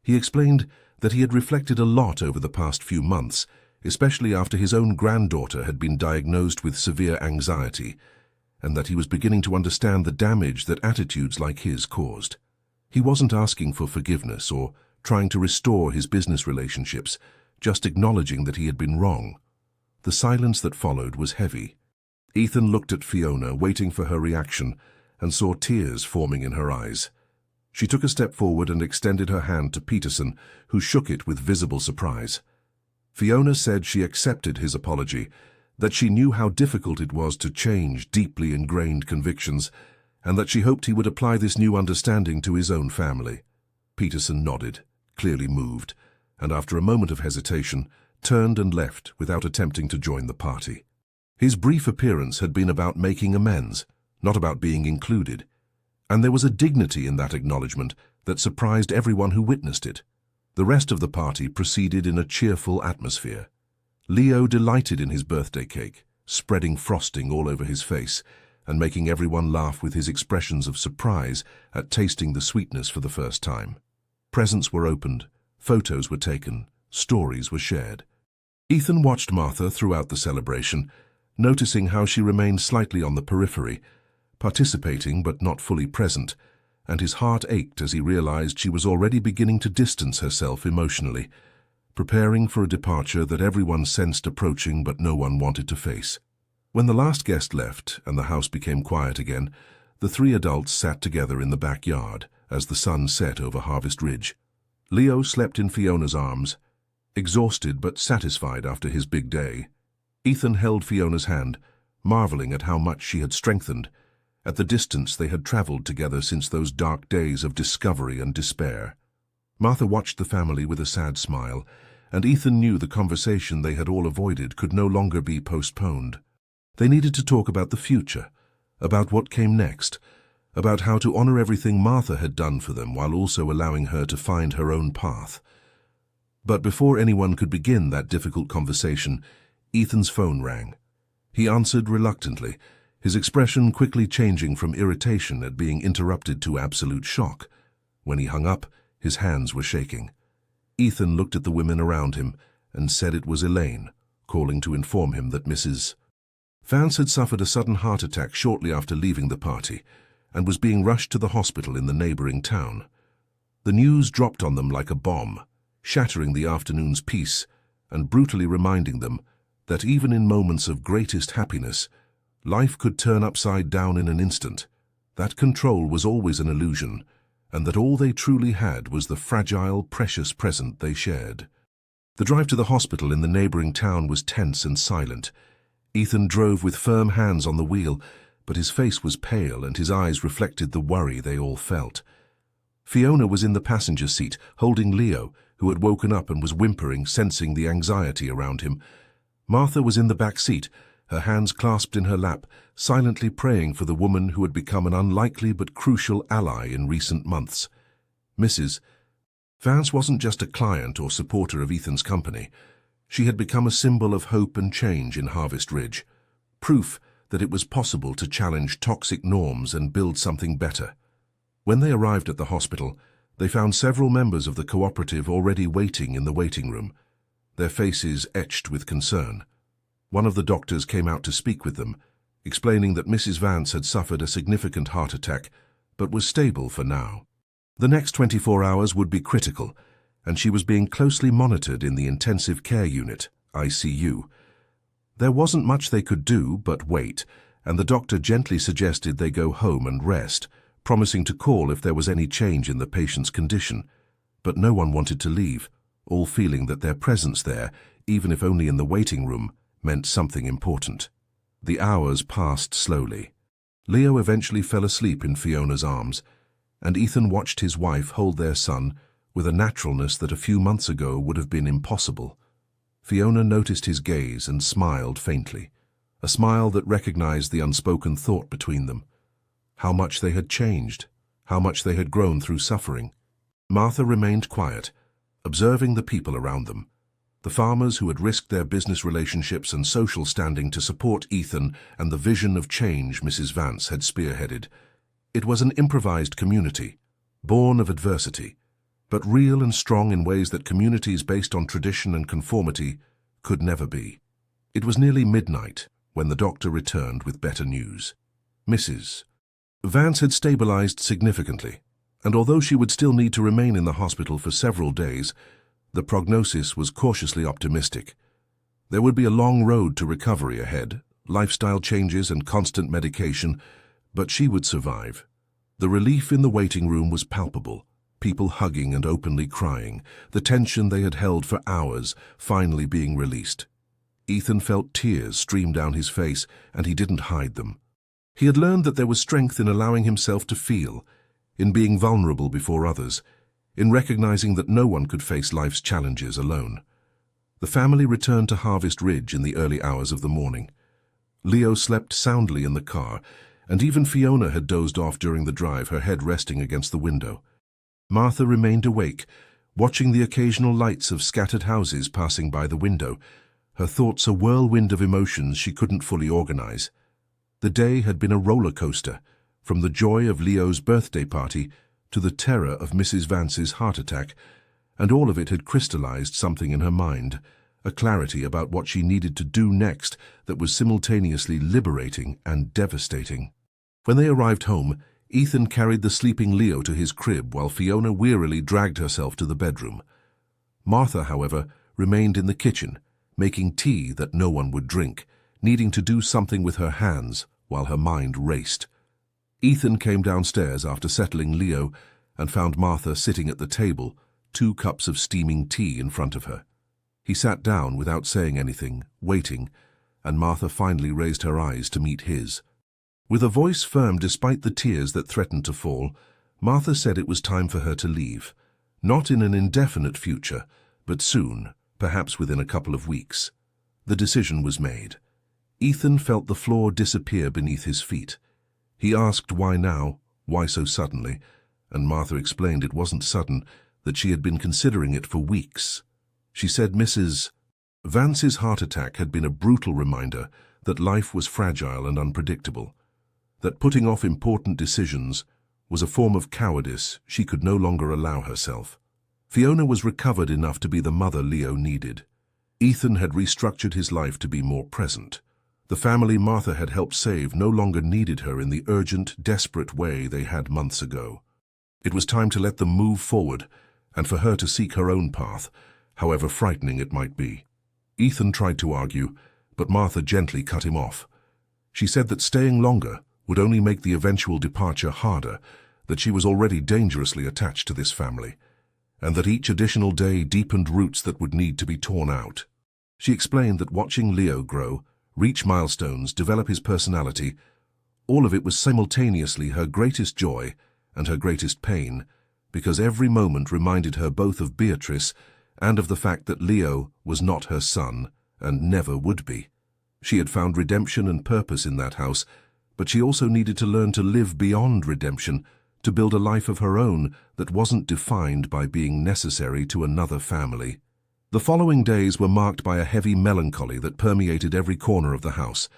He explained that he had reflected a lot over the past few months, especially after his own granddaughter had been diagnosed with severe anxiety, and that he was beginning to understand the damage that attitudes like his caused. He wasn't asking for forgiveness or trying to restore his business relationships, just acknowledging that he had been wrong. The silence that followed was heavy. Ethan looked at Fiona, waiting for her reaction, and saw tears forming in her eyes. She took a step forward and extended her hand to Peterson, who shook it with visible surprise. Fiona said she accepted his apology, that she knew how difficult it was to change deeply ingrained convictions, and that she hoped he would apply this new understanding to his own family. Peterson nodded, clearly moved, and after a moment of hesitation, turned and left without attempting to join the party. His brief appearance had been about making amends, not about being included, and there was a dignity in that acknowledgement that surprised everyone who witnessed it. The rest of the party proceeded in a cheerful atmosphere. Leo delighted in his birthday cake, spreading frosting all over his face and making everyone laugh with his expressions of surprise at tasting the sweetness for the first time. Presents were opened, photos were taken, stories were shared. Ethan watched Martha throughout the celebration, noticing how she remained slightly on the periphery, participating but not fully present, and his heart ached as he realized she was already beginning to distance herself emotionally, preparing for a departure that everyone sensed approaching but no one wanted to face. When the last guest left and the house became quiet again, the three adults sat together in the backyard as the sun set over Harvest Ridge. Leo slept in Fiona's arms, exhausted but satisfied after his big day. Ethan held Fiona's hand, marveling at how much she had strengthened, at the distance they had traveled together since those dark days of discovery and despair. Martha watched the family with a sad smile, and Ethan knew the conversation they had all avoided could no longer be postponed. They needed to talk about the future, about what came next, about how to honor everything Martha had done for them while also allowing her to find her own path. But before anyone could begin that difficult conversation, Ethan's phone rang. He answered reluctantly, his expression quickly changing from irritation at being interrupted to absolute shock. When he hung up, his hands were shaking. Ethan looked at the women around him and said it was Elaine, calling to inform him that Mrs. Vance had suffered a sudden heart attack shortly after leaving the party and was being rushed to the hospital in the neighboring town. The news dropped on them like a bomb, shattering the afternoon's peace and brutally reminding them that even in moments of greatest happiness, life could turn upside down in an instant, that control was always an illusion, and that all they truly had was the fragile, precious present they shared. The drive to the hospital in the neighboring town was tense and silent. Ethan drove with firm hands on the wheel, but his face was pale and his eyes reflected the worry they all felt. Fiona was in the passenger seat, holding Leo, who had woken up and was whimpering, sensing the anxiety around him. Martha was in the back seat, her hands clasped in her lap, silently praying for the woman who had become an unlikely but crucial ally in recent months. Mrs. Vance wasn't just a client or supporter of Ethan's company. She had become a symbol of hope and change in Harvest Ridge, proof that it was possible to challenge toxic norms and build something better. When they arrived at the hospital, they found several members of the cooperative already waiting in the waiting room, their faces etched with concern. One of the doctors came out to speak with them, explaining that Mrs. Vance had suffered a significant heart attack, but was stable for now. The next 24 hours would be critical, and she was being closely monitored in the intensive care unit, ICU. There wasn't much they could do but wait, and the doctor gently suggested they go home and rest, promising to call if there was any change in the patient's condition. But no one wanted to leave, all feeling that their presence there, even if only in the waiting room, meant something important. The hours passed slowly. Leo eventually fell asleep in Fiona's arms, and Ethan watched his wife hold their son with a naturalness that a few months ago would have been impossible. Fiona noticed his gaze and smiled faintly, a smile that recognized the unspoken thought between them. How much they had changed, how much they had grown through suffering. Martha remained quiet, observing the people around them. The farmers who had risked their business relationships and social standing to support Ethan and the vision of change Mrs. Vance had spearheaded. It was an improvised community, born of adversity, but real and strong in ways that communities based on tradition and conformity could never be. It was nearly midnight when the doctor returned with better news. Mrs. Vance had stabilized significantly, and although she would still need to remain in the hospital for several days, the prognosis was cautiously optimistic. There would be a long road to recovery ahead, lifestyle changes and constant medication, but she would survive. The relief in the waiting room was palpable. People hugging and openly crying, the tension they had held for hours finally being released. Ethan felt tears stream down his face, and he didn't hide them. He had learned that there was strength in allowing himself to feel, in being vulnerable before others, in recognizing that no one could face life's challenges alone. The family returned to Harvest Ridge in the early hours of the morning. Leo slept soundly in the car, and even Fiona had dozed off during the drive, her head resting against the window. Martha remained awake, watching the occasional lights of scattered houses passing by the window, her thoughts a whirlwind of emotions she couldn't fully organize. The day had been a roller coaster, from the joy of Leo's birthday party to the terror of Mrs. Vance's heart attack, and all of it had crystallized something in her mind, a clarity about what she needed to do next that was simultaneously liberating and devastating. When they arrived home, Ethan carried the sleeping Leo to his crib while Fiona wearily dragged herself to the bedroom. Martha, however, remained in the kitchen, making tea that no one would drink, needing to do something with her hands while her mind raced. Ethan came downstairs after settling Leo and found Martha sitting at the table, 2 cups of steaming tea in front of her. He sat down without saying anything, waiting, and Martha finally raised her eyes to meet his. With a voice firm despite the tears that threatened to fall, Martha said it was time for her to leave, not in an indefinite future, but soon, perhaps within a couple of weeks. The decision was made. Ethan felt the floor disappear beneath his feet. He asked why now, why so suddenly, and Martha explained it wasn't sudden, that she had been considering it for weeks. She said Mrs. Vance's heart attack had been a brutal reminder that life was fragile and unpredictable, that putting off important decisions was a form of cowardice she could no longer allow herself. Fiona was recovered enough to be the mother Leo needed. Ethan had restructured his life to be more present. The family Martha had helped save no longer needed her in the urgent, desperate way they had months ago. It was time to let them move forward, and for her to seek her own path, however frightening it might be. Ethan tried to argue, but Martha gently cut him off. She said that staying longer would only make the eventual departure harder, that she was already dangerously attached to this family, and that each additional day deepened roots that would need to be torn out. She explained that watching Leo grow, reach milestones, develop his personality, all of it was simultaneously her greatest joy and her greatest pain, because every moment reminded her both of Beatrice and of the fact that Leo was not her son and never would be. She had found redemption and purpose in that house, but she also needed to learn to live beyond redemption, to build a life of her own that wasn't defined by being necessary to another family. The following days were marked by a heavy melancholy that permeated every corner of the house.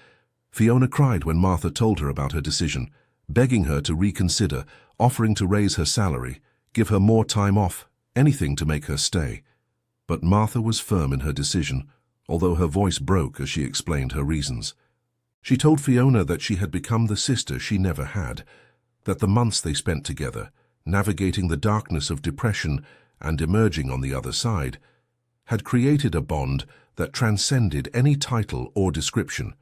Fiona cried when Martha told her about her decision, begging her to reconsider, offering to raise her salary, give her more time off, anything to make her stay. But Martha was firm in her decision, although her voice broke as she explained her reasons. She told Fiona that she had become the sister she never had, that the months they spent together, navigating the darkness of depression and emerging on the other side, had created a bond that transcended any title or description.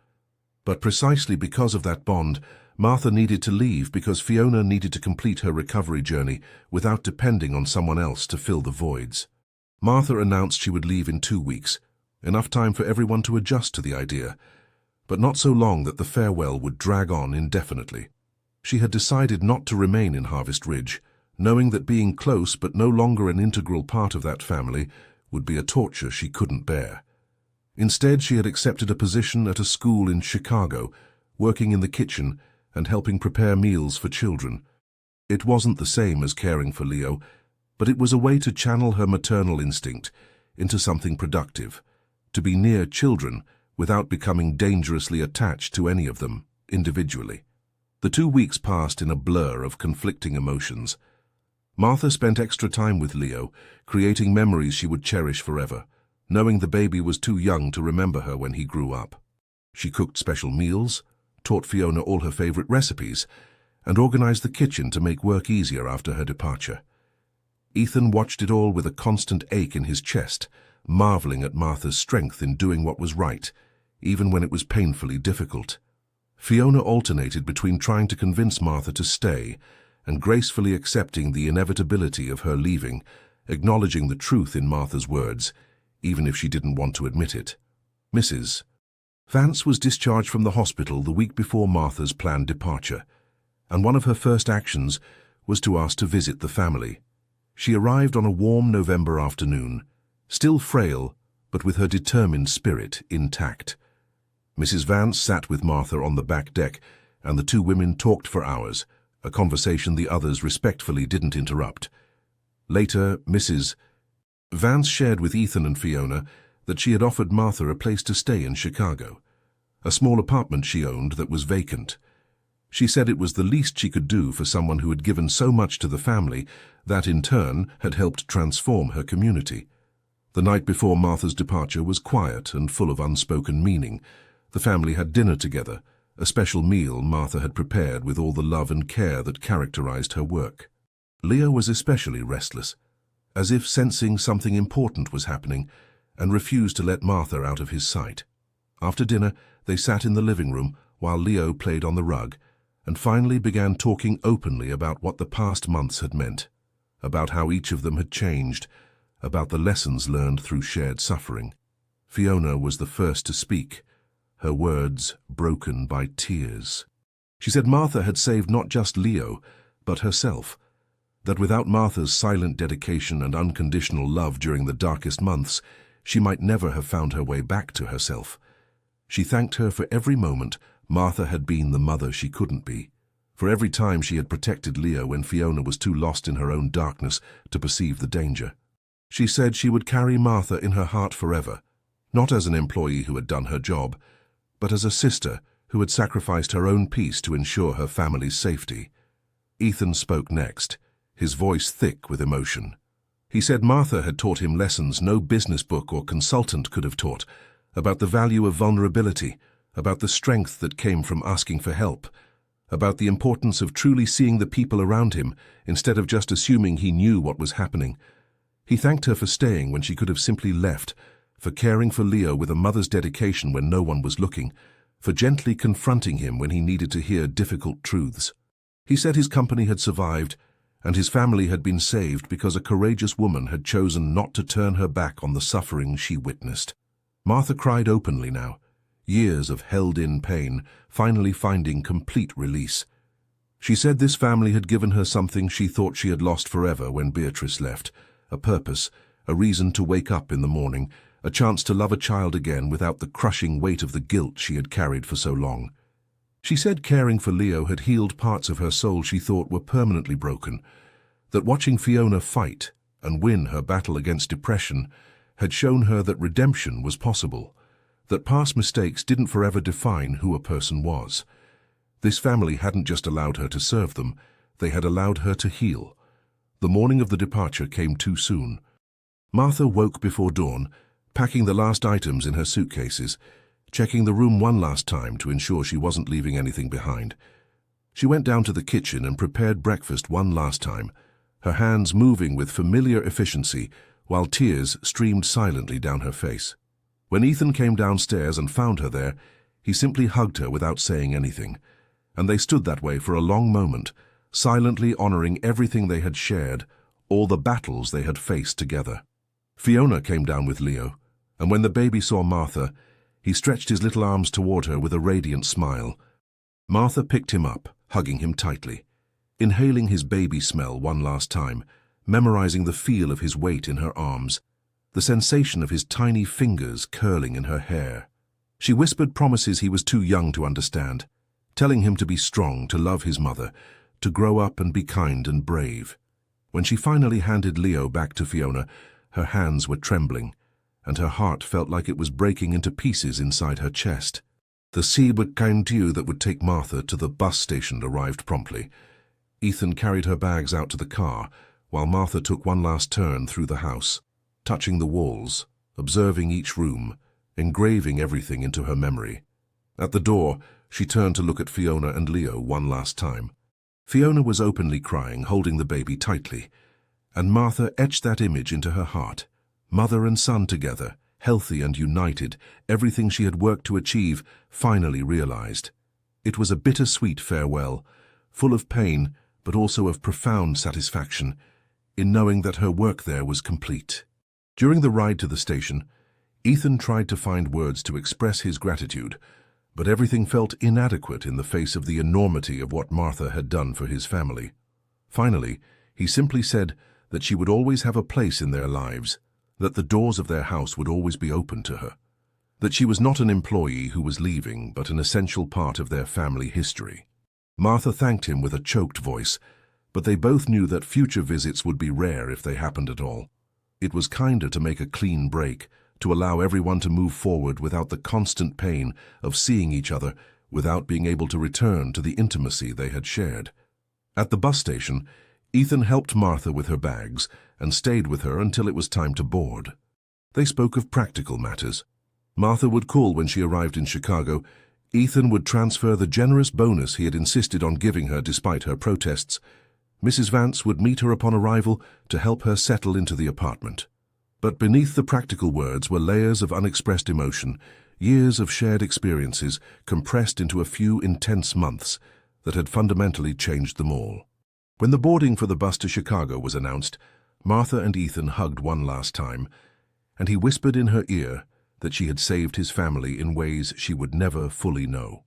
But precisely because of that bond, Martha needed to leave because Fiona needed to complete her recovery journey without depending on someone else to fill the voids. Martha announced she would leave in 2 weeks, enough time for everyone to adjust to the idea, but not so long that the farewell would drag on indefinitely. She had decided not to remain in Harvest Ridge, knowing that being close but no longer an integral part of that family would be a torture she couldn't bear. Instead, she had accepted a position at a school in Chicago, working in the kitchen and helping prepare meals for children. It wasn't the same as caring for Leo, but it was a way to channel her maternal instinct into something productive, to be near children without becoming dangerously attached to any of them individually. The 2 weeks passed in a blur of conflicting emotions. Martha spent extra time with Leo, creating memories she would cherish forever, knowing the baby was too young to remember her when he grew up. She cooked special meals, taught Fiona all her favorite recipes, and organized the kitchen to make work easier after her departure. Ethan watched it all with a constant ache in his chest, marveling at Martha's strength in doing what was right, even when it was painfully difficult. Fiona alternated between trying to convince Martha to stay and gracefully accepting the inevitability of her leaving, acknowledging the truth in Martha's words, even if she didn't want to admit it. Mrs. Vance was discharged from the hospital the week before Martha's planned departure, and one of her first actions was to ask to visit the family. She arrived on a warm November afternoon, still frail, but with her determined spirit intact. Mrs. Vance sat with Martha on the back deck, and the two women talked for hours, a conversation the others respectfully didn't interrupt. Later, Mrs. Vance shared with Ethan and Fiona that she had offered Martha a place to stay in Chicago, a small apartment she owned that was vacant. She said it was the least she could do for someone who had given so much to the family that, in turn, had helped transform her community. The night before Martha's departure was quiet and full of unspoken meaning. The family had dinner together, a special meal Martha had prepared with all the love and care that characterized her work. Leo was especially restless, as if sensing something important was happening, and refused to let Martha out of his sight. After dinner, they sat in the living room while Leo played on the rug, and finally began talking openly about what the past months had meant, about how each of them had changed, about the lessons learned through shared suffering. Fiona was the first to speak, her words broken by tears. She said Martha had saved not just Leo, but herself, that without Martha's silent dedication and unconditional love during the darkest months, she might never have found her way back to herself. She thanked her for every moment Martha had been the mother she couldn't be, for every time she had protected Leo when Fiona was too lost in her own darkness to perceive the danger. She said she would carry Martha in her heart forever, not as an employee who had done her job, but as a sister who had sacrificed her own peace to ensure her family's safety. Ethan spoke next, his voice thick with emotion. He said Martha had taught him lessons no business book or consultant could have taught, about the value of vulnerability, about the strength that came from asking for help, about the importance of truly seeing the people around him instead of just assuming he knew what was happening. He thanked her for staying when she could have simply left, for caring for Leo with a mother's dedication when no one was looking, for gently confronting him when he needed to hear difficult truths. He said his company had survived, and his family had been saved because a courageous woman had chosen not to turn her back on the suffering she witnessed. Martha cried openly now, years of held-in pain finally finding complete release. She said this family had given her something she thought she had lost forever when Beatrice left, a purpose, a reason to wake up in the morning, a chance to love a child again without the crushing weight of the guilt she had carried for so long. She said caring for Leo had healed parts of her soul she thought were permanently broken, that watching Fiona fight and win her battle against depression had shown her that redemption was possible, that past mistakes didn't forever define who a person was. This family hadn't just allowed her to serve them, they had allowed her to heal. The morning of the departure came too soon. Martha woke before dawn, packing the last items in her suitcases, checking the room one last time to ensure she wasn't leaving anything behind. She went down to the kitchen and prepared breakfast one last time, her hands moving with familiar efficiency while tears streamed silently down her face. When Ethan came downstairs and found her there, he simply hugged her without saying anything, and they stood that way for a long moment, silently honoring everything they had shared, all the battles they had faced together. Fiona came down with Leo, and when the baby saw Martha, he stretched his little arms toward her with a radiant smile. Martha picked him up, hugging him tightly, inhaling his baby smell one last time, memorizing the feel of his weight in her arms, the sensation of his tiny fingers curling in her hair. She whispered promises he was too young to understand, telling him to be strong, to love his mother, to grow up and be kind and brave. When she finally handed Leo back to Fiona, her hands were trembling, and her heart felt like it was breaking into pieces inside her chest. The seaward kind due that would take Martha to the bus station arrived promptly. Ethan carried her bags out to the car, while Martha took one last turn through the house, touching the walls, observing each room, engraving everything into her memory. At the door, she turned to look at Fiona and Leo one last time. Fiona was openly crying, holding the baby tightly, and Martha etched that image into her heart, mother and son together, healthy and united, everything she had worked to achieve, finally realized. It was a bittersweet farewell, full of pain but also of profound satisfaction, in knowing that her work there was complete. During the ride to the station, Ethan tried to find words to express his gratitude, but everything felt inadequate in the face of the enormity of what Martha had done for his family. Finally, he simply said that she would always have a place in their lives, that the doors of their house would always be open to her, that she was not an employee who was leaving, but an essential part of their family history. Martha thanked him with a choked voice, but they both knew that future visits would be rare if they happened at all. It was kinder to make a clean break, to allow everyone to move forward without the constant pain of seeing each other, without being able to return to the intimacy they had shared. At the bus station, Ethan helped Martha with her bags and stayed with her until it was time to board. They spoke of practical matters. Martha would call when she arrived in Chicago. Ethan would transfer the generous bonus he had insisted on giving her despite her protests. Mrs. Vance would meet her upon arrival to help her settle into the apartment. But beneath the practical words were layers of unexpressed emotion, years of shared experiences compressed into a few intense months that had fundamentally changed them all. When the boarding for the bus to Chicago was announced, Martha and Ethan hugged one last time, and he whispered in her ear that she had saved his family in ways she would never fully know.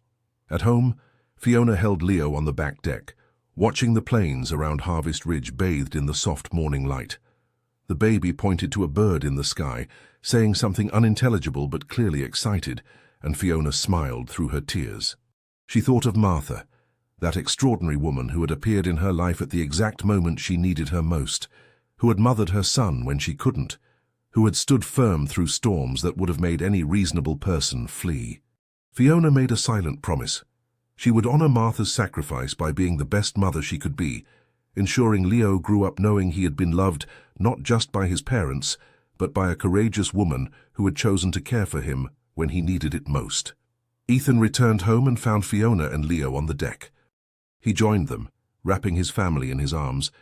At home, Fiona held Leo on the back deck, watching the plains around Harvest Ridge bathed in the soft morning light. The baby pointed to a bird in the sky, saying something unintelligible but clearly excited, and Fiona smiled through her tears. She thought of Martha, that extraordinary woman who had appeared in her life at the exact moment she needed her most, who had mothered her son when she couldn't, who had stood firm through storms that would have made any reasonable person flee. Fiona made a silent promise. She would honor Martha's sacrifice by being the best mother she could be, ensuring Leo grew up knowing he had been loved not just by his parents, but by a courageous woman who had chosen to care for him when he needed it most. Ethan returned home and found Fiona and Leo on the deck. He joined them, wrapping his family in his arms,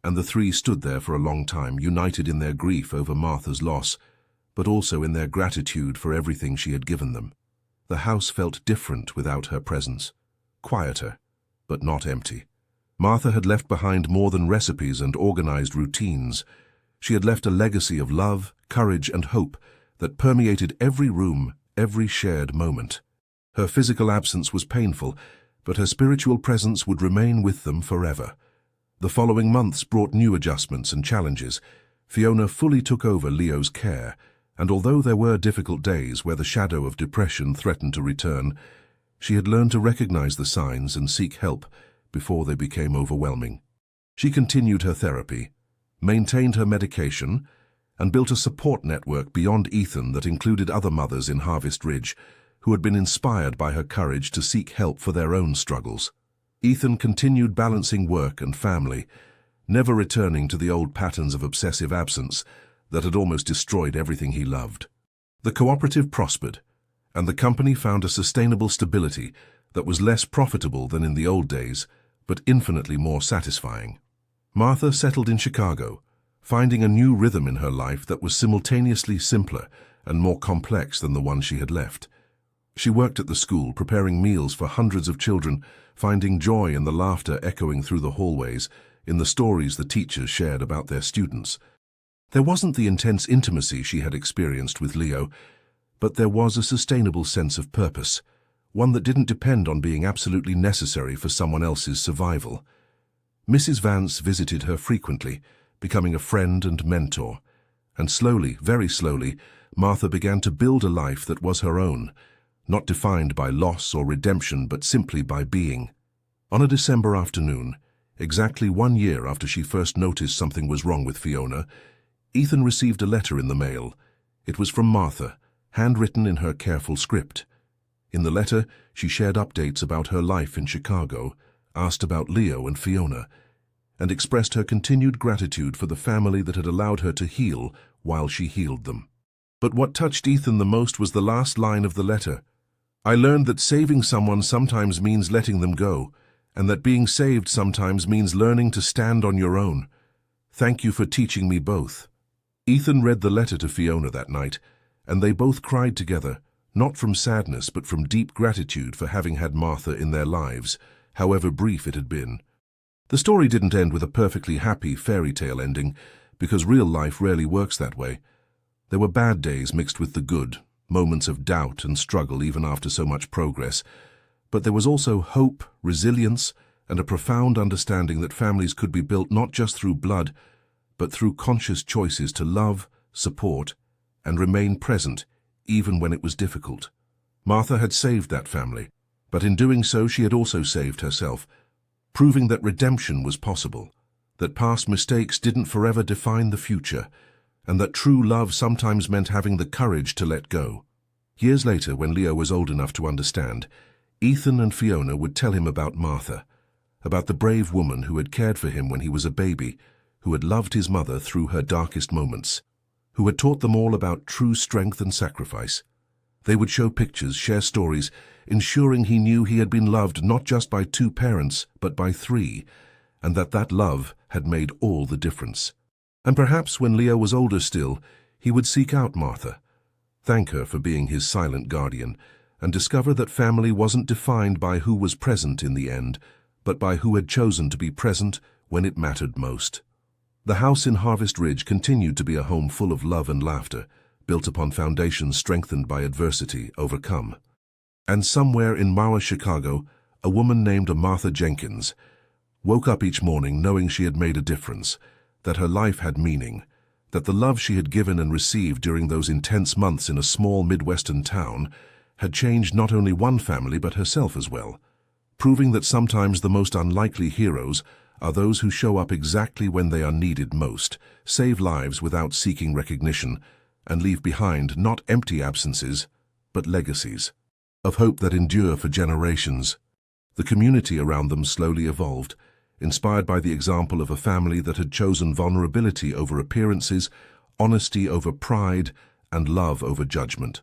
and the three stood there for a long time, united in their grief over Martha's loss, but also in their gratitude for everything she had given them. The house felt different without her presence, quieter, but not empty. Martha had left behind more than recipes and organized routines. She had left a legacy of love, courage, and hope that permeated every room, every shared moment. Her physical absence was painful, but her spiritual presence would remain with them forever. The following months brought new adjustments and challenges. Fiona fully took over Leo's care, and although there were difficult days where the shadow of depression threatened to return, she had learned to recognize the signs and seek help before they became overwhelming. She continued her therapy, maintained her medication, and built a support network beyond Ethan that included other mothers in Harvest Ridge who had been inspired by her courage to seek help for their own struggles. Ethan continued balancing work and family, never returning to the old patterns of obsessive absence that had almost destroyed everything he loved. The cooperative prospered, and the company found a sustainable stability that was less profitable than in the old days, but infinitely more satisfying. Martha settled in Chicago, finding a new rhythm in her life that was simultaneously simpler and more complex than the one she had left. She worked at the school, preparing meals for hundreds of children, finding joy in the laughter echoing through the hallways, in the stories the teachers shared about their students. There wasn't the intense intimacy she had experienced with Leo, but there was a sustainable sense of purpose, one that didn't depend on being absolutely necessary for someone else's survival. Mrs. Vance visited her frequently, becoming a friend and mentor, and slowly, very slowly, Martha began to build a life that was her own, not defined by loss or redemption, but simply by being. On a December afternoon, exactly 1 year after she first noticed something was wrong with Fiona, Ethan received a letter in the mail. It was from Martha, handwritten in her careful script. In the letter, she shared updates about her life in Chicago, asked about Leo and Fiona, and expressed her continued gratitude for the family that had allowed her to heal while she healed them. But what touched Ethan the most was the last line of the letter. "I learned that saving someone sometimes means letting them go, and that being saved sometimes means learning to stand on your own. Thank you for teaching me both." Ethan read the letter to Fiona that night, and they both cried together, not from sadness but from deep gratitude for having had Martha in their lives, however brief it had been. The story didn't end with a perfectly happy fairy tale ending, because real life rarely works that way. There were bad days mixed with the good, moments of doubt and struggle even after so much progress, but there was also hope, resilience, and a profound understanding that families could be built not just through blood, but through conscious choices to love, support, and remain present even when it was difficult. Martha had saved that family, but in doing so she had also saved herself, proving that redemption was possible, that past mistakes didn't forever define the future, and that true love sometimes meant having the courage to let go. Years later, when Leo was old enough to understand, Ethan and Fiona would tell him about Martha, about the brave woman who had cared for him when he was a baby, who had loved his mother through her darkest moments, who had taught them all about true strength and sacrifice. They would show pictures, share stories, ensuring he knew he had been loved not just by 2 parents, but by 3, and that love had made all the difference. And perhaps when Leo was older still, he would seek out Martha, thank her for being his silent guardian, and discover that family wasn't defined by who was present in the end, but by who had chosen to be present when it mattered most. The house in Harvest Ridge continued to be a home full of love and laughter, built upon foundations strengthened by adversity overcome. And somewhere in Mawa, Chicago, a woman named Martha Jenkins woke up each morning knowing she had made a difference, that her life had meaning, that the love she had given and received during those intense months in a small Midwestern town had changed not only one family but herself as well, proving that sometimes the most unlikely heroes are those who show up exactly when they are needed most, save lives without seeking recognition, and leave behind not empty absences, but legacies of hope that endure for generations. The community around them slowly evolved, inspired by the example of a family that had chosen vulnerability over appearances, honesty over pride, and love over judgment.